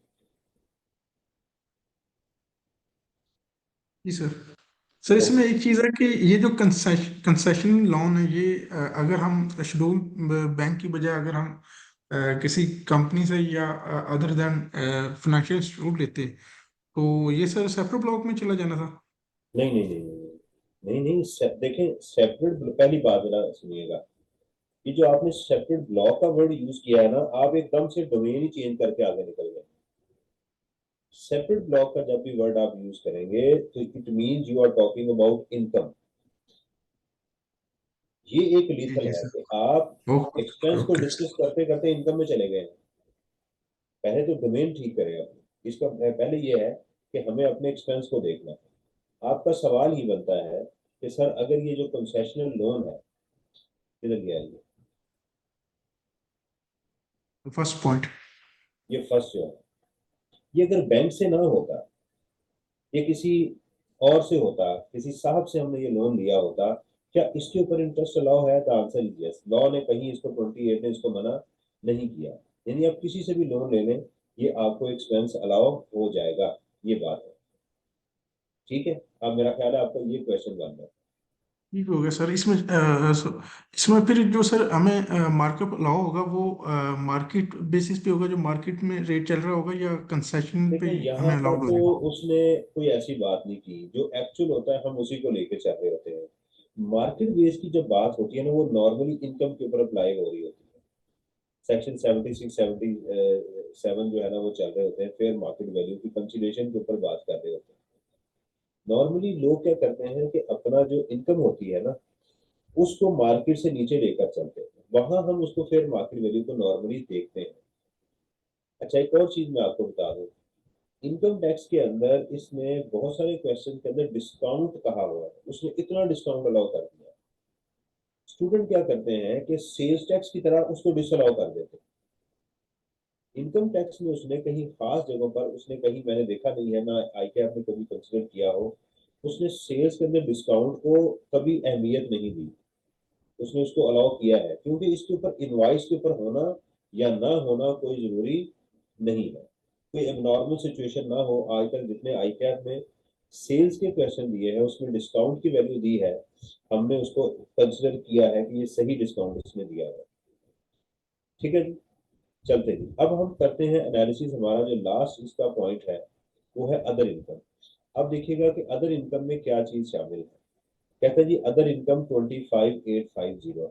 जी सर इसमें ओके, एक चीज़ है कि ये जो कंसेशन लोन है ये अगर हम शेड्यूल बैंक की बजाय अगर हम किसी कंपनी से या अदर देन फाइनेंशियल इंस्टीट्यूट लेते तो ये सर सेपरेट ब्लॉक में चला जाना था। नहीं नहीं नहीं नहीं नहीं नहीं, देखें सेपरेट, पहली बात जरा सुनिएगा, ये जो आपने सेपरेट ब्लॉक का वर्ड यूज किया है ना, आप एकदम से डोमेन ही चेंज करके आगे निकल गए। सेपरेट ब्लॉक का जब भी वर्ड आप यूज करेंगे तो it means you are talking about income, ये एक जी लीथल जी है सर। कि आप ओके ओके एक्सपेंस को ओके। डिस्कस करते करते इनकम में चले गए हैं। पहले तो डोमेन ठीक करें अपनी, इसका पहले ये है कि हमें अपने एक्सपेंस को देखना है। आपका सवाल ही बनता है कि सर अगर ये जो कंसेशनल लोन है, किधर गया फर्स्ट पॉइंट। ये फर्स्ट जो है, ये अगर बैंक से ना होता, ये किसी और से होता, किसी साहब से हमने ये लोन लिया होता, क्या इसके ऊपर इंटरेस्ट अलाउ है, the answer is yes. Law ने कहीं इसको 28 ने इसको मना नहीं किया, यानी आप किसी से भी लोन ले लें ये आपको एक्सपेंस अलाउ हो जाएगा, ये बात है, ठीक है। अब मेरा ख्याल है आपको ये क्वेश्चन बन रहा है। ठीक हो गया सर। इसमें फिर जो सर हमें मार्कअप अलाउ होगा वो मार्केट बेसिस पे होगा, जो मार्केट में रेट चल रहा होगा, या कंसेशन पे देखिए ही यहाँ हमें पर अलाउड हो तो जाएगा। उसने कोई ऐसी बात नहीं की, जो एक्चुअल होता है हम उसी को लेके चल रहे होते हैं। मार्केट बेस की जब बात होती है ना, वो नॉर्मली इनकम के ऊपर अप्लाई हो रही होती है। सेक्शन 76 77 जो है ना वो चल रहे होते हैं, फेयर मार्केट वैल्यू की कंसीडरेशन के ऊपर बात कर रहे होते हैं। नॉर्मली लोग क्या करते हैं कि अपना जो इनकम होती है ना उसको मार्केट से नीचे लेकर चलते हैं, वहां हम उसको फेयर मार्केट वैल्यू को नॉर्मली देखते हैं। अच्छा एक और चीज मैं आपको बता दूं, इनकम टैक्स के अंदर इसने बहुत सारे क्वेश्चन के अंदर डिस्काउंट कहा हुआ है, उसने इतना डिस्काउंट अलाउ कर दिया। स्टूडेंट क्या करते हैं कि सेल्स टैक्स की तरह उसको डिसअलाउ कर देते हैं। इनकम टैक्स में उसने कहीं खास जगहों पर, उसने कहीं मैंने देखा नहीं है ना आई के आपने कभी कंसिडर किया हो, उसने सेल्स के अंदर डिस्काउंट को कभी अहमियत नहीं दी, उसने उसको अलाउ किया है क्योंकि इसके ऊपर इनवाइस के ऊपर होना या ना होना कोई जरूरी नहीं है, कोई एबनॉर्मल सिचुएशन ना हो। आजकल जितने आई कैप में सेल्स के क्वेश्चन दिए हैं उसमें डिस्काउंट की वैल्यू दी है, हमने उसको कंसिडर किया है कि ये सही डिस्काउंट इसने दिया है, ठीक है जी। चलते जी अब हम करते हैं एनालिसिस, हमारा जो लास्ट इसका पॉइंट है वो है अदर इनकम। अब देखिएगा कि अदर इनकम में क्या चीज शामिल है। कहते हैं जी अदर इनकम 25850।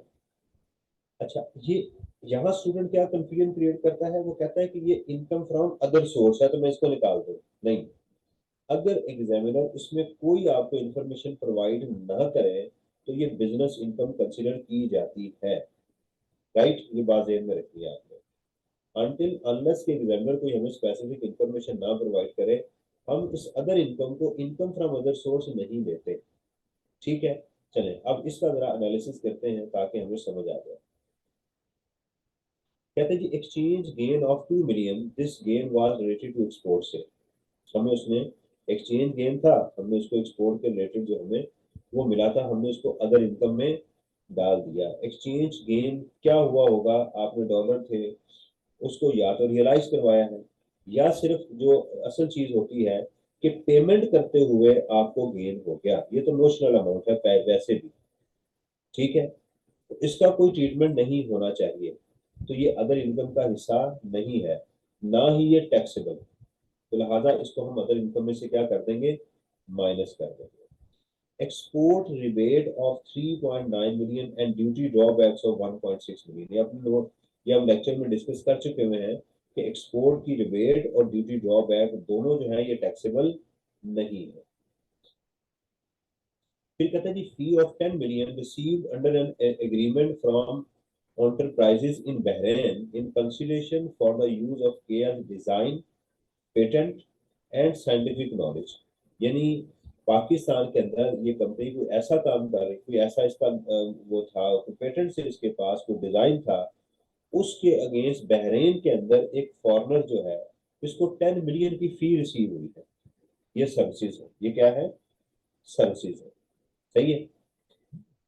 अच्छा ये यहाँ स्टूडेंट क्या कंफ्यूजन क्रिएट करता है, वो कहता है कि ये इनकम फ्रॉम अदर सोर्स है तो मैं इसको निकाल दूं, नहीं। अगर एग्जामिनर इसमें कोई आपको इंफॉर्मेशन प्रोवाइड ना करे तो ये बिजनेस इनकम कंसिडर की जाती है, राइट, ये बात ध्यान में रखिए आपने। अनटिल अनलेस के एग्जामिनर कोई हमें स्पेसिफिक इंफॉर्मेशन ना प्रोवाइड करे, हम इस अदर इनकम को इनकम फ्रॉम अदर सोर्स नहीं लेते। ठीक है, चलें अब इसका जरा एनालिसिस करते हैं ताकि हमें समझ आ जाए। कहते हैं जी exchange gain of 2 million, this gain was related to export से। हमें उसने एक्सचेंज गेन था, हमने उसको एक्सपोर्ट के रिलेटेड जो हमें वो मिला था, हमने उसको अदर इनकम में डाल दिया। एक्सचेंज गेन क्या हुआ होगा, आपने डॉलर थे उसको या तो रियलाइज करवाया है, या सिर्फ जो असल चीज होती है कि पेमेंट करते हुए आपको गेन हो गया, ये तो नोशनल अमाउंट है वैसे भी। ठीक है, तो इसका कोई ट्रीटमेंट नहीं होना चाहिए, तो ये अदर इनकम का हिस्सा नहीं है, ना ही ये टैक्सेबल, तो लिहाजा इसको हम अदर इनकम में से क्या कर देंगे, माइनस कर देंगे। Export rebate of 3.9 million and duty drawbacks of 1.6 million, ये अपने नोट ये हम लेक्चर में डिस्कस कर चुके हुए हैं कि एक्सपोर्ट की रिबेट और ड्यूटी ड्रॉबैक दोनों जो है ये टैक्सेबल नहीं है। फिर कहते हैं जी fee of 10 million received under an agreement from enterprises in Bahrain in consideration for the use of KL design, patent and scientific knowledge। यानी पाकिस्तान के अंदर ये कंपनी कोई ऐसा काम कर रही, कोई ऐसा इसका वो था, कोई पेटेंट से इसके पास कोई डिजाइन था, उसके अगेंस्ट बहरीन के अंदर एक फॉरनर जो है इसको 10 मिलियन की फी रिसीव हुई है। ये सर्विसेज है, ये क्या है, सर्विसेज है। सही है,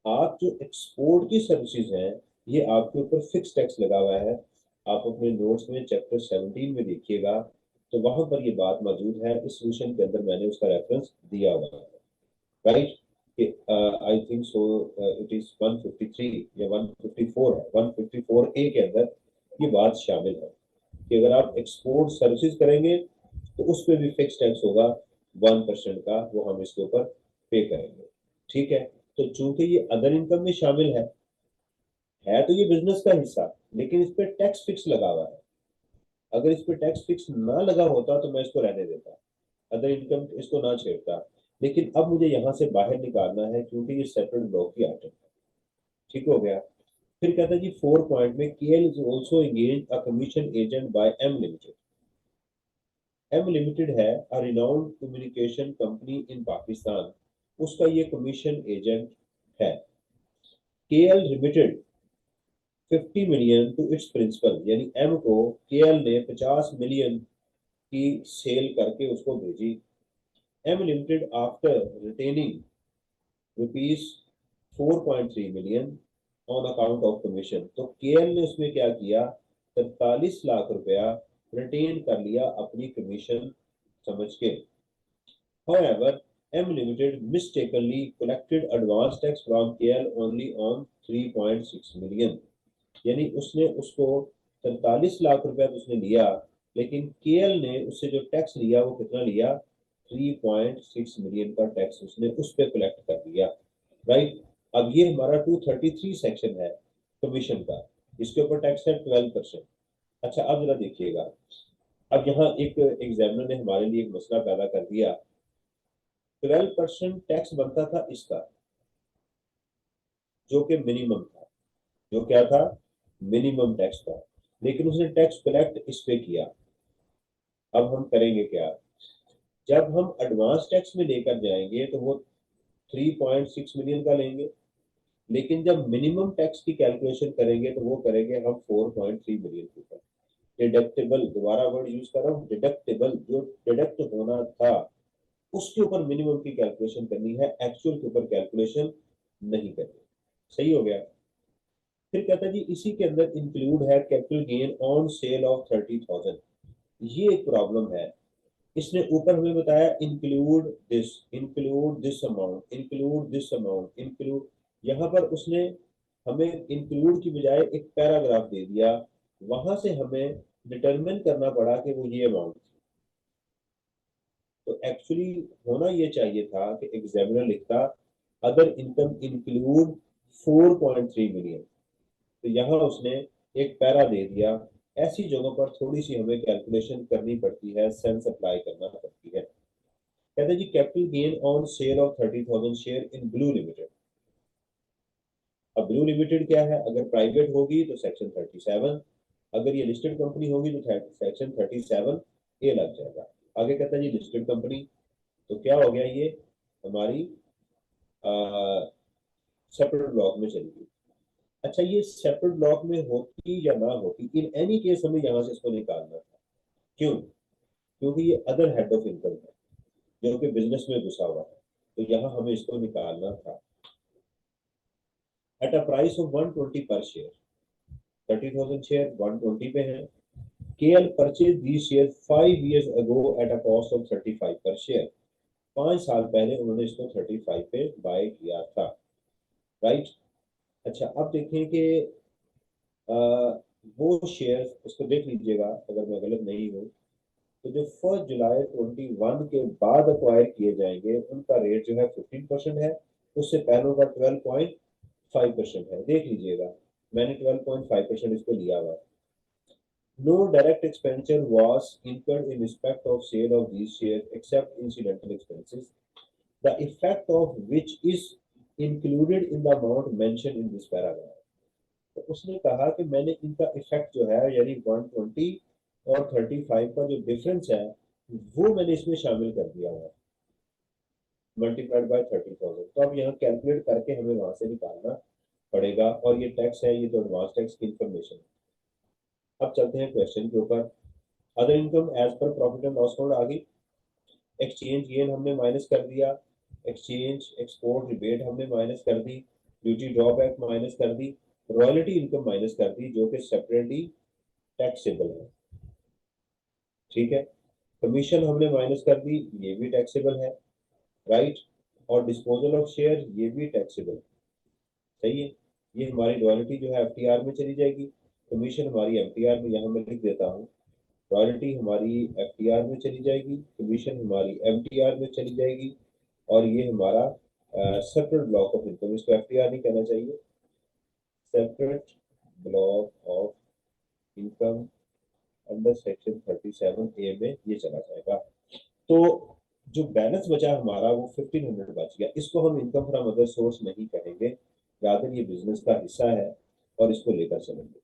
आप जो एक्सपोर्ट की सर्विसेज हैं ये आपके ऊपर फिक्स टैक्स लगा हुआ है। आप अपने नोट्स में चैप्टर 17 में देखिएगा तो वहां पर ये बात मौजूद है, इस सोल्यूशन के अंदर मैंने उसका रेफरेंस दिया हुआ है। Right, I think so it is 153 या 154 है, 154 ए के अंदर ये बात शामिल है कि अगर आप एक्सपोर्ट सर्विसेज करेंगे तो उस पर भी फिक्स टैक्स होगा 1% का, वो हम इसके ऊपर पे करेंगे। ठीक है, तो चूंकि ये अदर इनकम में शामिल है तो ये बिजनेस का हिस्सा, लेकिन इस पे टैक्स फिक्स लगा हुआ है। अगर इस पे टैक्स फिक्स ना लगा होता तो मैं इसको रहने देता, अदर इनकम इसको ना छेड़ता, लेकिन अब मुझे यहाँ से बाहर निकालना है क्योंकि ये सेपरेट ब्लॉक की आइटम है। ठीक हो गया। फिर कहता है जी 4 पॉइंट में KL is also engage a commission agent by M limited. M limited है a renowned communication company in Pakistan, उसका ये कमीशन एजेंट है। KL limited 50 million to its principal, यानी एम को केएल ने 50 मिलियन की सेल करके उसको भेजी। M limited after retaining rupees 4.3 million on account of commission, तो केएल ने उसमें क्या किया, 43 लाख रुपया रिटेन कर लिया अपनी कमीशन समझ के। However, M Limited mistakenly collected advance tax from KL only on 3.6 million, यानी उसने उसको 43 लाख रुपया तो उसने लिया, लेकिन केएल ने उससे जो टैक्स लिया वो कितना लिया, 3.6 मिलियन का टैक्स उसने उस पर कलेक्ट कर लिया। राइट, अब ये हमारा 233 सेक्शन है कमीशन का, इसके ऊपर टैक्स है 12%। अच्छा अब जरा देखिएगा, अब यहाँ एक एग्जामिनर ने हमारे लिए एक मसला पैदा कर दिया। 12% टैक्स बनता था इसका, जो कि मिनिमम था, जो क्या था, मिनिमम टैक्स था, लेकिन उसने टैक्स कलेक्ट इस पे किया। अब हम करेंगे क्या, जब हम एडवांस टैक्स में लेकर जाएंगे तो वो 3.6 मिलियन का लेंगे, लेकिन जब मिनिमम टैक्स की कैलकुलेशन करेंगे तो वो करेंगे हम 4.3 मिलियन के ऊपर। डिडक्टेबल, दोबारा वर्ड यूज कर रहा हूँ, डिडक्टेबल, जो डिडक्ट होना था उसके ऊपर मिनिमम की कैलकुलेशन करनी है, एक्चुअल के ऊपर कैलकुलेशन नहीं करनी। सही हो गया। फिर कहता है जी इसी के अंदर इंक्लूड है capital gain on sale of 30,000। ये एक प्रॉब्लम है, इसने ऊपर हमें बताया include this amount, include this amount, include, यहाँ पर उसने हमें इंक्लूड की बजाय एक पैराग्राफ दे दिया, वहां से हमें डिटरमिन करना पड़ा कि वो ये अमाउंट। तो एक्चुअली होना ये चाहिए था कि एग्जामिनर लिखता अदर इनकम इंक्लूड 4.3 मिलियन, तो यहाँ उसने एक पैरा दे दिया। ऐसी जगहों पर थोड़ी सी हमें कैलकुलेशन करनी पड़ती है, सेंस अप्लाई करना पड़ती है। कहते हैं जी capital gain on sale of 30,000 share in Blue limited. अब ब्लू लिमिटेड क्या है, अगर प्राइवेट होगी तो सेक्शन 37, अगर ये लिस्टेड कंपनी होगी तो सेक्शन 37A लग जाएगा। आगे कहता है जी लिस्टेड कंपनी, तो क्या हो गया, ये हमारी सेपरेट ब्लॉक में चली गई। अच्छा, ये सेपरेट ब्लॉक में होती या ना होती, इन एनी केस हमें यहाँ से इसको निकालना था। क्यों? क्योंकि ये अदर हेड ऑफ इनकम है जो कि बिजनेस में घुसा हुआ है, तो यहाँ हमें इसको निकालना था। एट अ प्राइस ऑफ 120 पर शेयर, 30,000 शेयर 120 पे है। KL purchase the share 5 years ago at a cost of 35 पर शेयर। 5 साल पहले उन्होंने इसको 35 पे बाय किया था, राइट। अच्छा, अब देखें कि अ, वो शेयर, इसको देख लीजिएगा अगर मैं गलत नहीं हूँ, तो जो 1 जुलाई 2021 के बाद अक्वायर किए जाएंगे उनका रेट जो है 15% है, उससे पहले का 12.5% है। देख लीजिएगा, मैंने 12.5% इसको लिया हुआ है। No direct expenditure was incurred in respect of sale of these shares except incidental expenses, the effect of which is included in the amount mentioned in this paragraph. तो उसने कहा कि मैंने इनका इफेक्ट जो है यानी 120 और 35 का जो डिफरेंस है वो मैंने इसमें शामिल कर दिया है, मल्टीप्लाइड बाय 30,000। तो अब यहाँ कैलकुलेट करके हमें वहां से निकालना पड़ेगा, और ये टैक्स है, ये तो एडवांस टैक्स की इंफॉर्मेशन है। अब चलते हैं क्वेश्चन के ऊपर। Other income as per profit and loss account आ गई। एक्सचेंज गेन हमने माइनस कर दिया, एक्सचेंज एक्सपोर्ट रिबेट हमने माइनस कर दी, ड्यूटी ड्रॉबैक माइनस कर दी, रॉयल्टी इनकम माइनस कर दी जो कि सेपरेटली टैक्सेबल है, ठीक है। कमीशन हमने माइनस कर दी, ये भी टैक्सेबल है, राइट। और डिस्पोजल ऑफ शेयर ये भी टैक्सेबल, सही है। ये हमारी रॉयल्टी जो है FTR में चली जाएगी, कमीशन हमारी MTR में, यहाँ मैं लिख देता हूँ, रॉयल्टी हमारी FTR में चली जाएगी, कमीशन हमारी MTR में चली जाएगी, और ये हमारा सेपरेट ब्लॉक ऑफ इनकम, इसको FTR नहीं कहना चाहिए, separate block of income under section 37A में ये चला जाएगा। तो जो बैलेंस बचा हमारा वो 1500 बच गया, इसको हम इनकम फ्रॉम अदर सोर्स नहीं कहेंगे, रादर ये बिजनेस का हिस्सा है और इसको लेकर चलेंगे।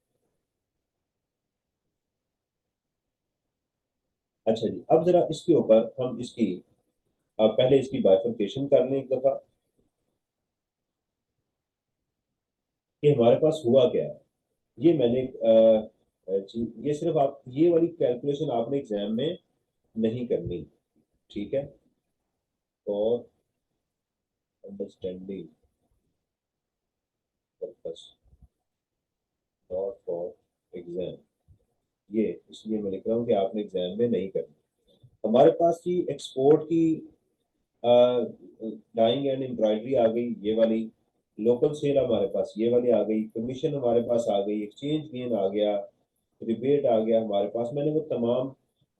अच्छा जी, अब जरा इसके ऊपर हम इसकी पहले इसकी बाइफरकेशन कर लें एक दफा कि हमारे पास हुआ क्या है। ये मैंने जी, ये सिर्फ आप ये वाली कैलकुलेशन आपने एग्जाम में नहीं करनी, ठीक है। For understanding purpose, not for exam, ये इसलिए मैं लिख रहा हूँ कि आपने एग्जाम में नहीं करनी। हमारे पास की एक्सपोर्ट की डाइंग एंड एम्ब्रॉयडरी आ गई, ये वाली। लोकल सेल हमारे पास ये वाली आ गई, कमीशन हमारे पास आ गई, एक्सचेंज गेन आ गया, रिबेट आ गया हमारे पास, मैंने वो तमाम,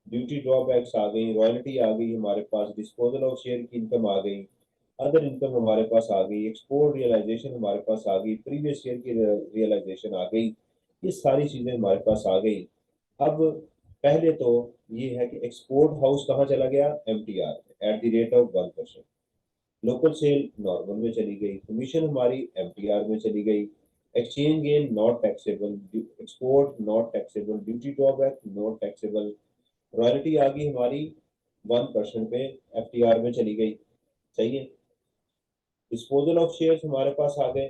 ड्यूटी ड्रॉबैक्स आ गई, रॉयल्टी आ गई हमारे पास, डिस्पोजल ऑफ शेयर की इनकम आ गई, अदर इनकम हमारे पास आ गई, एक्सपोर्ट रियलाइजेशन हमारे पास आ गई, प्रीवियस ईयर की रियलाइजेशन आ गई, ये सारी चीजें हमारे पास आ गई। अब पहले तो ये है कि एक्सपोर्ट हाउस कहाँ चला गया, MTR at the rate of 1%, local sale normal में चली गई, कमीशन हमारी MTR में चली गई, exchange gain not taxable, export not taxable, duty drawback not taxable, royalty आ गई हमारी 1% पे, FTR में चली गई, सही है। डिस्पोजल ऑफ शेयर्स हमारे पास आ गए,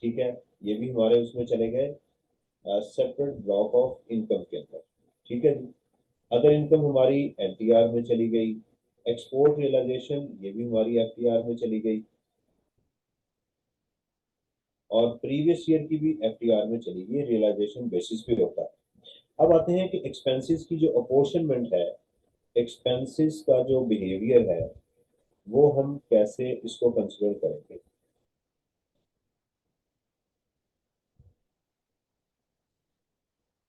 ठीक है, ये भी हमारे उसमें चले गए सेपरेट ब्लॉक ऑफ इनकम के अंदर, ठीक है जी। अदर इनकम हमारी MTR में चली गई, एक्सपोर्ट रियलाइजेशन ये भी हमारी FTR में चली गई, और प्रीवियस ईयर की भी FTR में चली गई, रियलाइजेशन बेसिस पे होता है। अब आते हैं कि एक्सपेंसेस की जो अपोर्शनमेंट है, एक्सपेंसेस का जो बिहेवियर है वो हम कैसे इसको कंसिडर करेंगे।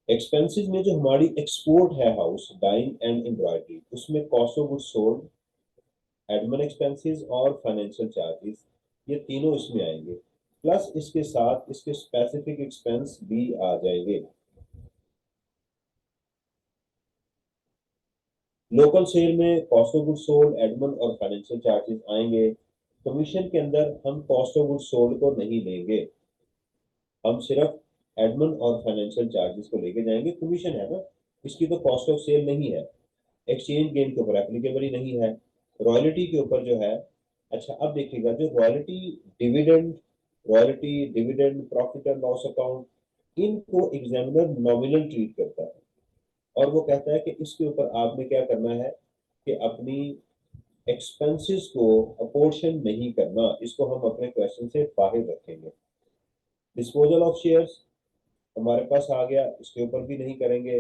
एक्सपेंसेस में जो हमारी एक्सपोर्ट है हाउस डाइंग एंड एम्ब्रॉयडरी, उसमें cost of goods sold, admin expenses और फाइनेंशियल चार्जेस, ये तीनों इसमें आएंगे, प्लस इसके साथ इसके स्पेसिफिक एक्सपेंस भी आ जाएंगे। लोकल सेल में cost of goods sold, admin और फाइनेंशियल चार्जेस आएंगे। कमीशन के अंदर हम कॉस्ट ऑफ गुड्स सोल्ड को नहीं लेंगे, हम सिर्फ एडमिन और फाइनेंशियल चार्जेस को लेके जाएंगे, कमीशन है ना, इसकी तो कॉस्ट ऑफ सेल नहीं है, एक्सचेंज गेन के ऊपर एप्लीकेबल ही नहीं है, रॉयल्टी के ऊपर जो है। अच्छा अब देखिएगा, जो royalty dividend profit and loss account, इनको एग्जामिनर नॉमिनल ट्रीट करता है, और वो कहता है कि इसके ऊपर आपने क्या करना है कि अपनी एक्सपेंसेस को अपोर्शन नहीं करना, इसको हम अपने क्वेश्चन से बाहर रखेंगे। डिस्पोजल ऑफ शेयर्स हमारे पास आ गया, इसके ऊपर भी नहीं करेंगे।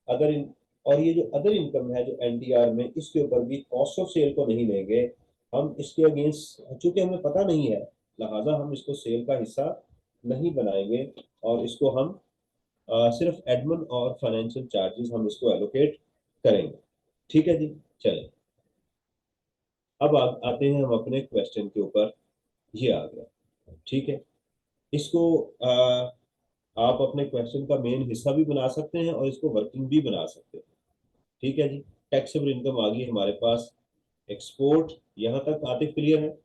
अदर इन और ये जो अदर इनकम है जो एनटीआर में, इसके ऊपर भी कॉस्ट ऑफ सेल को नहीं लेंगे हम, इसके अगेंस्ट, चूंकि हमें पता नहीं है, लिहाजा हम इसको सेल का हिस्सा नहीं बनाएंगे, और इसको हम सिर्फ एडमिन और फाइनेंशियल चार्जेस हम इसको एलोकेट करेंगे। ठीक है जी, चलें। अब आते हैं हम अपने क्वेश्चन के ऊपर। ये आ गया, ठीक है। इसको आप अपने क्वेश्चन का मेन हिस्सा भी बना सकते हैं और इसको वर्किंग भी बना सकते हैं। ठीक है जी। टैक्सेबल इनकम आ गई हमारे पास, एक्सपोर्ट, यहां तक आते क्लियर है?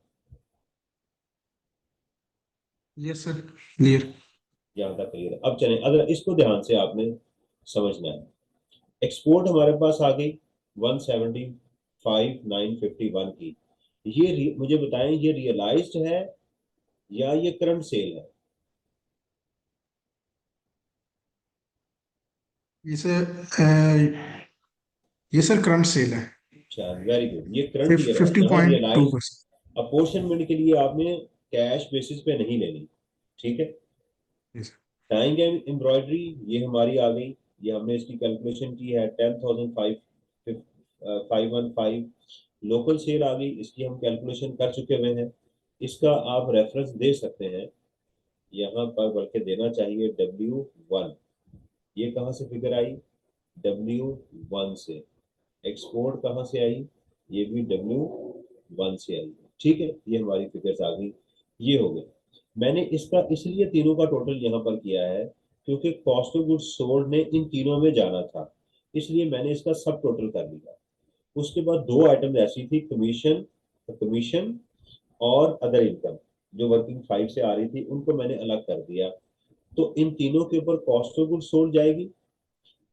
Yes sir, clear. यहां तक क्लियर है। अब चलें, अगर इसको ध्यान से आपने समझना है। एक्सपोर्ट हमारे पास आ गई 175,951 की। मुझे बताएं, ये रियलाइज्ड है या ये करंट सेल है? ये सर ये सर करंट सेल है। अच्छा, वेरी गुड, ये करंट ईयर है, फिफ्टी यहाँ point to realise percent apportionment के लिए आपने कैश बेसिस पे नहीं लेनी। ठीक है। टाइंग एंड एम्ब्रॉयडरी ये हमारी आ गई, ये हमने इसकी कैलकुलेशन की है 10,515। लोकल सेल आ गई, इसकी हम कैलकुलेशन कर चुके हुए हैं, इसका आप रेफरेंस दे सकते हैं यहाँ पर, बल्कि देना चाहिए W1। ये कहाँ से फिगर आई? W1 से। एक्सपोर्ट कहाँ से आई? ये भी W1 से आई। ठीक है, ये हमारी फिगर्स आ गई, ये हो गए। मैंने इसका इसलिए तीनों का टोटल यहाँ पर किया है क्योंकि कॉस्ट ऑफ गुड्स सोल्ड ने इन तीनों में जाना था, इसलिए मैंने इसका सब टोटल कर लिया। उसके बाद दो आइटम ऐसी थी, कमीशन और अदर इनकम, जो वर्किंग 5 से आ रही थी, उनको मैंने अलग कर दिया। तो इन तीनों के ऊपर कॉस्ट ऑफ गुड्स सोल्ड जाएगी,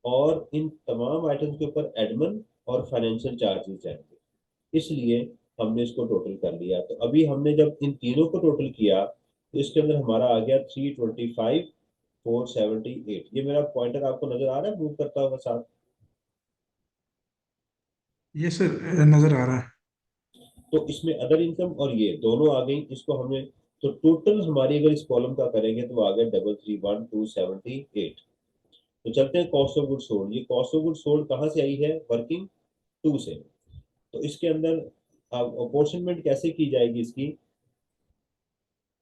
और इन तमाम आइटम्स के ऊपर एडमिन और फाइनेंशियल चार्जेस जाएंगे, इसलिए हमने इसको टोटल कर लिया। तो अभी हमने जब इन तीनों को टोटल किया तो इसके अंदर हमारा आ गया 325,478। ये मेरा पॉइंटर आपको नजर आ रहा है मूव करता हुआ साथ? ये सर नजर आ रहा है। तो इसमें अदर इनकम और ये दोनों आ गई, इसको हमने, तो टोटल हमारी अगर इस कॉलम का करेंगे तो आ गया 331,278। तो चलते हैं कॉस्ट ऑफ गुड सोल्ड। ये कॉस्ट ऑफ गुड सोल्ड कहाँ से आई है? वर्किंग 2 से। तो इसके अंदर अब अपॉर्चनमेंट कैसे की जाएगी इसकी,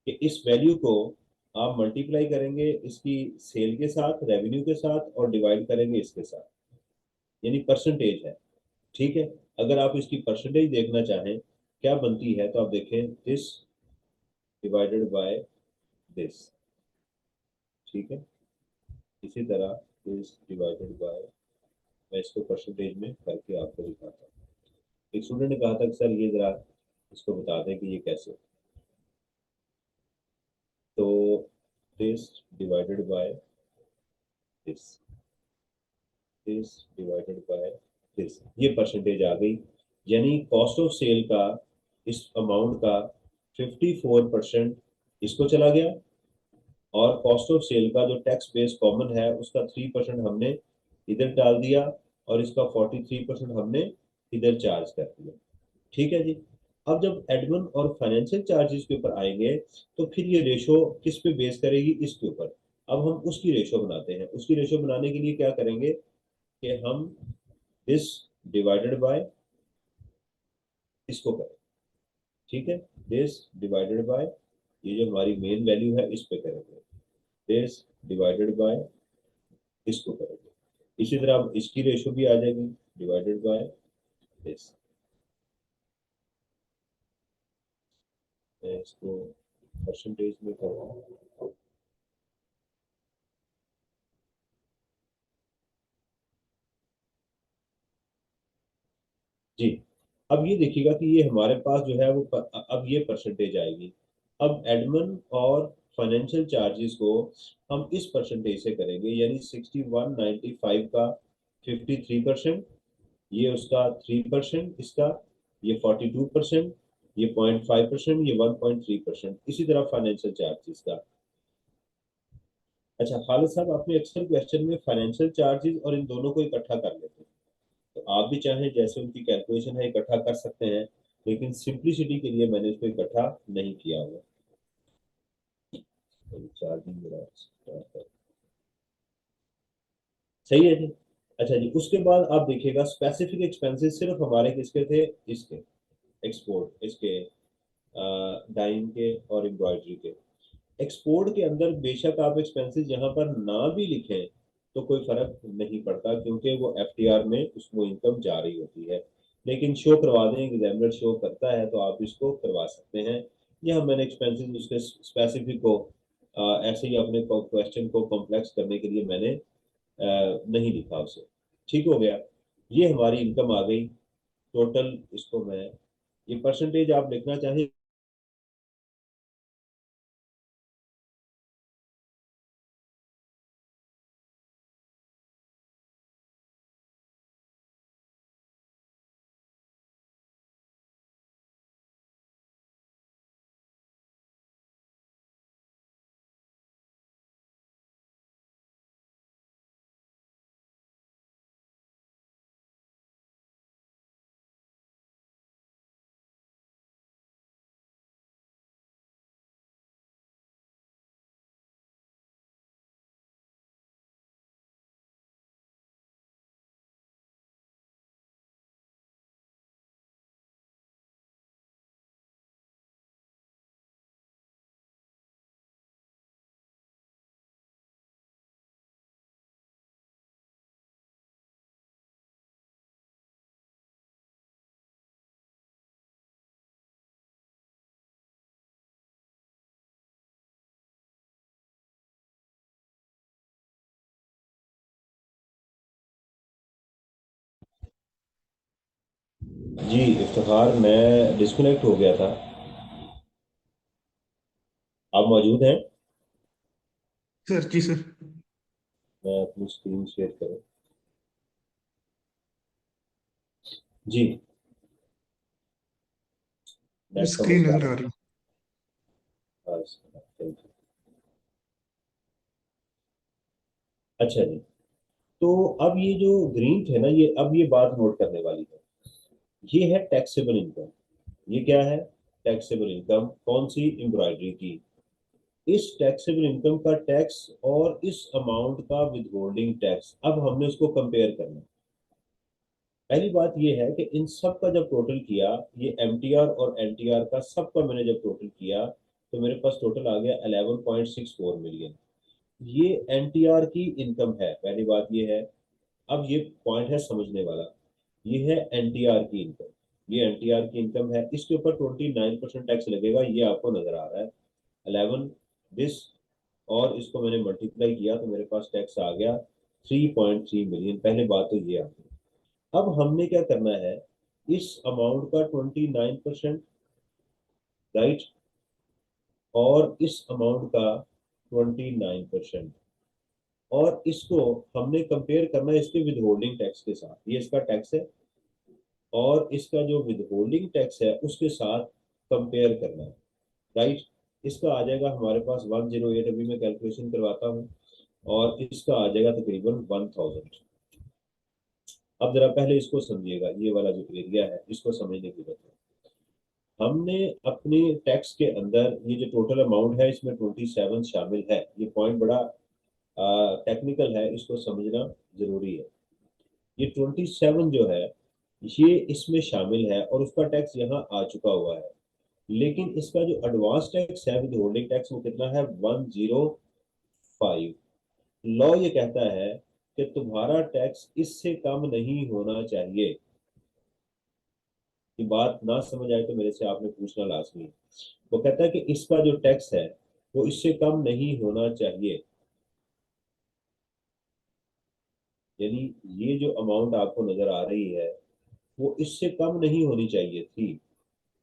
कि इस वैल्यू को आप मल्टीप्लाई करेंगे इसकी सेल के साथ, रेवेन्यू के साथ, और डिवाइड करेंगे इसके साथ, यानी परसेंटेज है। ठीक है। अगर आप इसकी परसेंटेज देखना चाहें क्या बनती है, तो आप देखें दिस डिवाइडेड बाय दिस। ठीक है। इसी तरह दिस डिवाइडेड बाय, मैं इसको परसेंटेज में करके आपको दिखाता हूँ। एक स्टूडेंट ने कहा था कि सर ये जरा इसको बता दें कि ये कैसे। तो this divided by this, this divided by this, ये परसेंटेज आ गई। यानी कॉस्ट ऑफ सेल का इस अमाउंट का 54% इसको चला गया, और कॉस्ट ऑफ सेल का जो टैक्स बेस कॉमन है उसका 3% हमने इधर डाल दिया, और इसका 43% हमने इधर चार्ज कर दिया। ठीक है जी। अब जब एडमिन और फाइनेंशियल चार्जेस के ऊपर आएंगे तो फिर ये रेशो किस पे बेस करेगी? इसके ऊपर। अब हम उसकी रेशो बनाते हैं। उसकी रेशो बनाने के लिए क्या करेंगे कि हम दिस डिवाइडेड बाय इसको करें। ठीक है। दिस डिवाइडेड बाय, ये जो हमारी मेन वैल्यू है इस पे करेंगे, दिस डिवाइडेड बाय इसको करेंगे। इसी तरह अब इसकी रेशो भी आ जाएगी, डिवाइडेड बाय दिस। मैं इसको परसेंटेज में करूँ। जी। अब ये देखिएगा कि ये हमारे पास जो है वो अब ये परसेंटेज आएगी। अब एडमिन और फाइनेंशियल चार्जेस को हम इस परसेंटेज से करेंगे, यानी 6195 का 53%, ये उसका 3%, इसका ये 42%, ये 0.5%, ये 1.3%, इसी तरह फाइनेंशियल चार्जेस का। अच्छा खालिद साहब, आपने अक्सर क्वेश्चन में फाइनेंशियल चार्जेस और इन दोनों को इकट्ठा कर लेते हैं, तो आप भी चाहें जैसे उनकी कैलकुलेशन है इकट्ठा कर सकते हैं, लेकिन सिंप्लिसिटी के लिए मैंने इसको इकट्ठा नहीं किया हुआ। चार्जिंग सही है जी। अच्छा जी, उसके बाद आप देखिएगा स्पेसिफिक एक्सपेंसेस सिर्फ हमारे किसके थे, इसके एक्सपोर्ट, इसके डाइंग के और एम्ब्रॉयडरी के। एक्सपोर्ट के अंदर बेशक आप एक्सपेंसेस यहाँ पर ना भी लिखें तो कोई फर्क नहीं पड़ता, क्योंकि वो एफटीआर में उसको इनकम जा रही होती है, लेकिन शो करवा दें, एग्जामिनर शो करता है तो आप इसको करवा सकते हैं। यहाँ मैंने एक्सपेंसेस उसके स्पेसिफिक को ऐसे ही अपने क्वेश्चन को कॉम्प्लेक्स करने के लिए मैंने नहीं लिखा उसे। ठीक हो गया, ये हमारी इनकम आ गई टोटल। इसको मैं ये परसेंटेज आप लिखना चाहें। जी इफ्तिखार, मैं डिस्कनेक्ट हो गया था, आप मौजूद हैं? सर जी सर। मैं अपनी स्क्रीन शेयर करूं? जी, नेट का स्क्रीन मसला नजर है। आ रही हाँ, थैंक यू। अच्छा जी, तो अब ये जो ग्रीन थे ना, ये अब ये बात नोट करने वाली है, ये है टैक्सेबल इनकम। ये क्या है? टैक्सेबल इनकम कौन सी? एम्ब्रॉयडरी की। इस टैक्सेबल इनकम का टैक्स और इस अमाउंट का विदहोल्डिंग टैक्स, अब हमने उसको कंपेयर करना है। पहली बात यह है कि इन सब का जब टोटल किया, ये एमटीआर और एनटीआर का सबका मैंने जब टोटल किया, तो मेरे पास टोटल आ गया 11.64 मिलियन। ये एनटीआर की इनकम है, पहली बात ये है। अब ये पॉइंट है समझने वाला, ये है एनटीआर की इनकम। ये एनटीआर की इनकम है, इसके ऊपर 29% टैक्स लगेगा, ये आपको नजर आ रहा है 11 दिस, और इसको मैंने मल्टीप्लाई किया तो मेरे पास टैक्स आ गया 3.3 मिलियन। पहले बात तो ये आ गई। अब हमने क्या करना है, इस अमाउंट का 29%, राइट, और इस अमाउंट का 29%, और इसको हमने कंपेयर करना है इसके विदहोल्डिंग टैक्स के साथ। ये इसका टैक्स है और इसका जो विदहोल्डिंग टैक्स है उसके साथ कंपेयर करना है, राइट। इसका आ जाएगा हमारे पास 108, अभी मैं कैलकुलेशन करवाता हूँ, और इसका आ जाएगा तकरीबन 1000। अब जरा पहले इसको समझिएगा, ये वाला जो एरिया है इसको समझने की जरूरत है। हमने अपनी टैक्स के अंदर ये जो टोटल अमाउंट है इसमें 27 शामिल है। ये पॉइंट बड़ा टेक्निकल है, इसको समझना जरूरी है। ये 27 जो है ये इसमें शामिल है और उसका टैक्स यहाँ आ चुका हुआ है, लेकिन इसका जो एडवांस टैक्स है विद होल्डिंग टैक्स वो कितना है? 105। लॉ ये कहता है कि तुम्हारा टैक्स इससे कम नहीं होना चाहिए। कि बात ना समझ आए तो मेरे से आपने पूछना लाजमी है। वो कहता है कि इसका जो टैक्स है वो इससे कम नहीं होना चाहिए, यानी ये जो अमाउंट आपको नजर आ रही है वो इससे कम नहीं होनी चाहिए थी।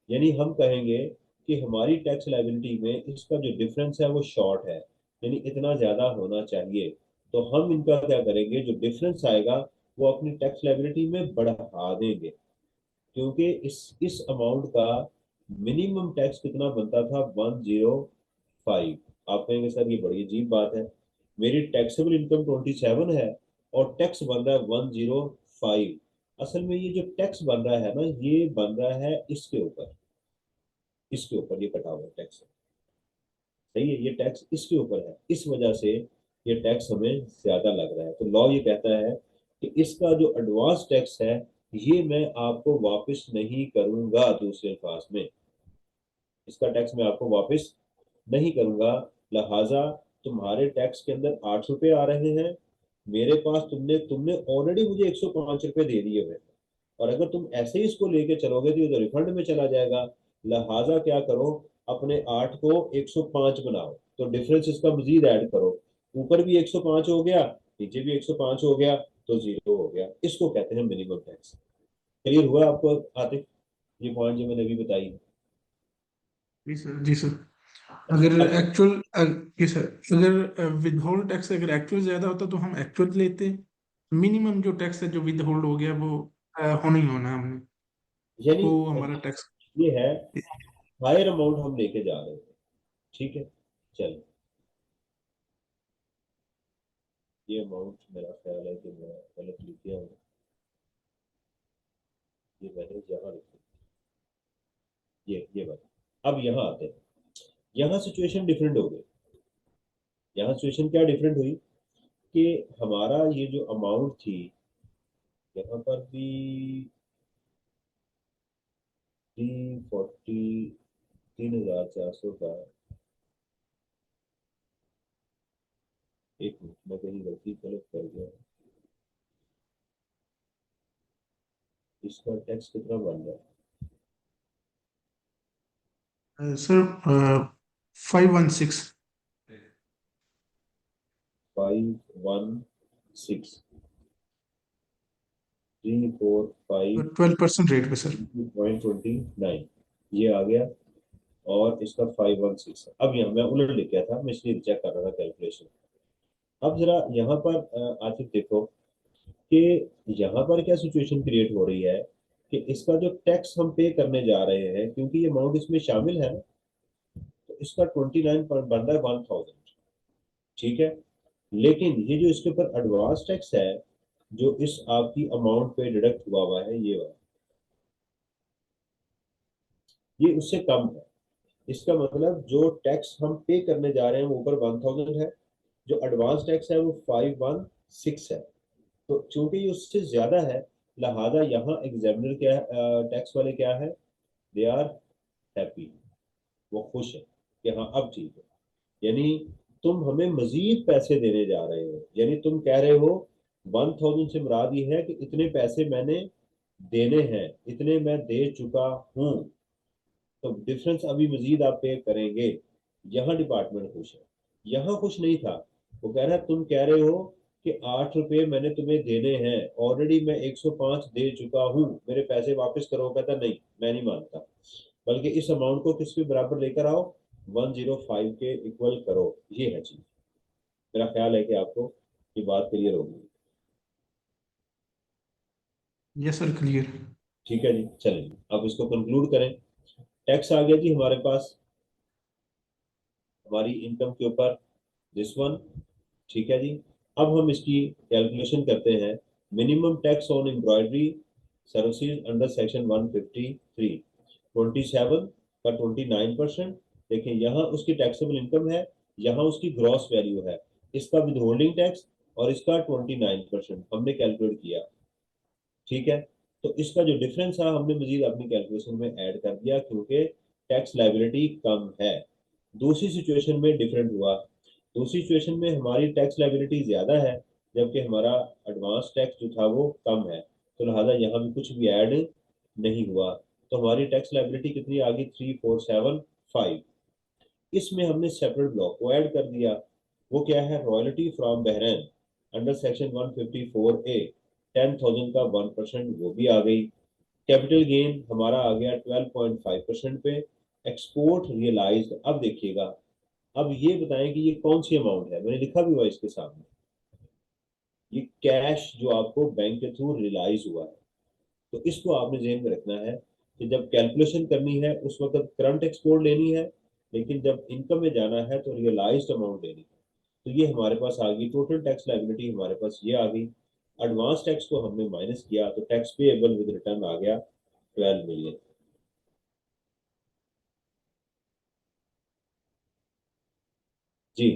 यानी हम कहेंगे कि हमारी टैक्स लाइबिलिटी में इसका जो डिफरेंस है वो शॉर्ट है, यानी इतना ज्यादा होना चाहिए, तो हम इनका क्या करेंगे, जो डिफरेंस आएगा वो अपनी टैक्स लाइबिलिटी में बढ़ा देंगे, क्योंकि इस अमाउंट का मिनिमम टैक्स कितना बनता था, 105। आप कहेंगे सर ये बड़ी अजीब बात है, मेरी टैक्सेबल इनकम 27 है और टैक्स बन रहा है 105। असल में ये जो टैक्स बन रहा है ना, ये बन रहा है इसके ऊपर ये कटा हुआ टैक्स है, सही है, ये टैक्स इसके ऊपर है, इस वजह से ये टैक्स हमें ज्यादा लग रहा है। तो लॉ ये कहता है कि इसका जो एडवांस टैक्स है ये मैं आपको वापस नहीं करूंगा, दूसरे अल्फाज में इसका टैक्स मैं आपको वापस नहीं करूंगा, लिहाजा तुम्हारे टैक्स के अंदर 8 रुपए आ रहे हैं मेरे पास, तुमने तुमने ऑलरेडी मुझे 105 रुपए दे दिए हुए हैं, और अगर तुम ऐसे ही इसको लेके चलोगे तो ये तो रिफंड में चला जाएगा। लिहाजा क्या करो, अपने 8 को 105 बनाओ, तो डिफरेंस इसका मजीद ऐड करो, ऊपर भी 105 हो गया, नीचे भी 105 हो गया, तो जीरो हो गया। इसको कहते हैं मिनिमम टैक्स। क्लियर हुआ आपको आतिफ, ये पॉइंट जो मैंने अभी बताई? जी सर, जी सर। अगर अब एक्चुअल जी सर, अगर विद होल्ड टैक्स अगर एक्चुअल ज्यादा होता तो हम एक्चुअल लेते। मिनिमम जो टैक्स है जो विद होल्ड हो गया वो होना ही होना है हमने, यानी वो हमारा टैक्स। ये है, हायर अमाउंट हम लेके जा रहे हैं, ठीक है। चलो, ये अमाउंट मेरा ख्याल है कि मैं गलत लिख दिया हूँ, ये मैंने यहाँ लिखी, ये बात। अब यहाँ आते हैं, यहाँ सिचुएशन डिफरेंट हो गई। यहाँ सिचुएशन क्या डिफरेंट हुई कि हमारा ये जो अमाउंट थी, यहाँ पर भी 3,400 का, एक मिनट मैं कहीं गलती गलत कर गया, इसका टैक्स कितना बन रहा है? सर 516। 516, 345 12% रेट पे सर। 29 ये आ गया, और इसका 516 है। अब यहाँ मैं उलट लिख गया था, मैं इसलिए चेक कर रहा था कैलकुलेशन। अब जरा यहाँ पर आसिफ देखो कि यहाँ पर क्या सिचुएशन क्रिएट हो रही है कि इसका जो टैक्स हम पे करने जा रहे हैं, क्योंकि ये अमाउंट इसमें शामिल है ना, तो इसका 29 बन रहा है 1000, ठीक है। लेकिन ये जो इसके ऊपर एडवांस टैक्स है, जो इस आपकी अमाउंट पे डिडक्ट हुआ है, ये वाला, ये उससे कम है। इसका मतलब जो टैक्स हम पे करने जा रहे हैं वो ऊपर 1000 है, जो एडवांस टैक्स है वो 516 है। तो चूंकि ये उससे ज्यादा है, लिहाजा यहाँ एग्जामिनर क्या, टैक्स वाले क्या है, दे आर हैप्पी, वो खुश है कि हाँ अब ठीक है। यानी तुम हमें मजीद पैसे देने जा रहे हो, यानी तुम कह रहे हो 1000 से मुराद ये है कि इतने पैसे मैंने देने हैं, इतने मैं दे चुका हूं, तो डिफरेंस अभी मजीद आप पे करेंगे। यहाँ डिपार्टमेंट खुश है, यहाँ खुश नहीं था। वो कह रहा है तुम कह रहे हो कि 8 रुपए मैंने तुम्हें देने हैं, ऑलरेडी मैं 105 दे चुका हूँ, मेरे पैसे वापस करो। कहता नहीं, मैं नहीं मानता, बल्कि इस अमाउंट को किसके बराबर लेकर आओ, 105 के इक्वल करो। ये है चीज, मेरा ख्याल है कि आपको ये बात क्लियर होगी। Yes sir, clear. ठीक है जी, चलिए अब इसको कंक्लूड करें। टैक्स आ गया जी हमारे पास हमारी इनकम के ऊपर, दिस वन, ठीक है जी। अब हम इसकी कैलकुलेशन करते हैं। Minimum tax on embroidery services under section 153, 27 का 29%। देखिए यहाँ उसकी टैक्सेबल इनकम है, यहाँ उसकी ग्रॉस वैल्यू है, इसका विद होल्डिंग टैक्स और इसका 29% हमने कैलकुलेट किया, ठीक है। तो इसका जो डिफरेंस है हमने मजीद अपनी कैलकुलेशन में ऐड कर दिया, क्योंकि टैक्स लाइबिलिटी कम है। दूसरी सिचुएशन में डिफरेंट हुआ, दूसरी सिचुएशन में हमारी टैक्स लाइबिलिटी ज्यादा है, जबकि हमारा एडवांस टैक्स जो था वो कम है, तो लिहाजा यहाँ भी कुछ भी ऐड नहीं हुआ। तो हमारी टैक्स लाइबिलिटी कितनी आ गई, 3475। इसमें हमने सेपरेट ब्लॉक को ऐड कर दिया, वो क्या है, royalty from Bahrain under section 154A, 10,000 का 1%, वो भी आ गई। कैपिटल गेन हमारा आ गया 12.5% पे, एक्सपोर्ट रियलाइज्ड। अब देखिएगा, अब ये बताएं कि ये कौन सी अमाउंट है, मैंने लिखा भी हुआ है इसके सामने, ये कैश जो आपको बैंक के थ्रू रियलाइज हुआ है। तो इसको आपने जेहन में रखना है कि जब कैलकुलेशन करनी है उस वक्त करंट एक्सपोर्ट लेनी है, लेकिन जब इनकम में जाना है तो रियलाइज्ड अमाउंट लेनी है। तो ये हमारे पास आ गई टोटल टैक्स लाइबिलिटी, हमारे पास ये आ गई। एडवांस टैक्स को हमने माइनस किया तो टैक्स पेएबल विद रिटर्न आ गया 12 मिलियन। जी।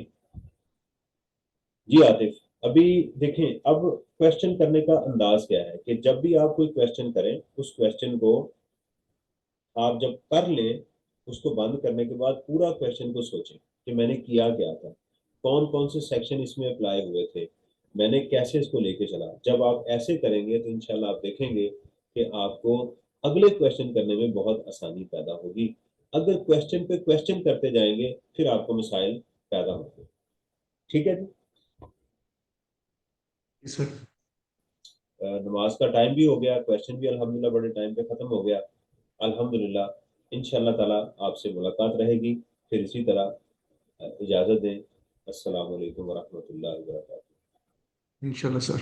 जी आतिफ, अभी देखें, अब क्वेश्चन करने का अंदाज क्या है कि जब भी आप कोई क्वेश्चन करें उस क्वेश्चन को आप जब कर लें, उसको बंद करने के बाद पूरा क्वेश्चन को सोचें कि मैंने किया क्या था, कौन कौन से सेक्शन इसमें अप्लाई हुए थे, मैंने कैसे इसको लेके चला। जब आप ऐसे करेंगे तो इंशाल्लाह आप देखेंगे कि आपको अगले क्वेश्चन करने में बहुत आसानी पैदा होगी। अगर क्वेश्चन पे क्वेश्चन करते जाएंगे फिर आपको मसाइल पैदा होंगे। ठीक है जी। सर। नमाज का टाइम भी हो गया, क्वेश्चन भी अल्हम्दुलिल्लाह बड़े टाइम पे खत्म हो गया। अल्हम्दुलिल्लाह इंशाल्लाह ताला आपसे मुलाकात रहेगी फिर इसी तरह। इजाज़त दें। अस्सलाम वालेकुम वरहमतुल्लाहि वबरकातुहू। इंशाल्लाह सर।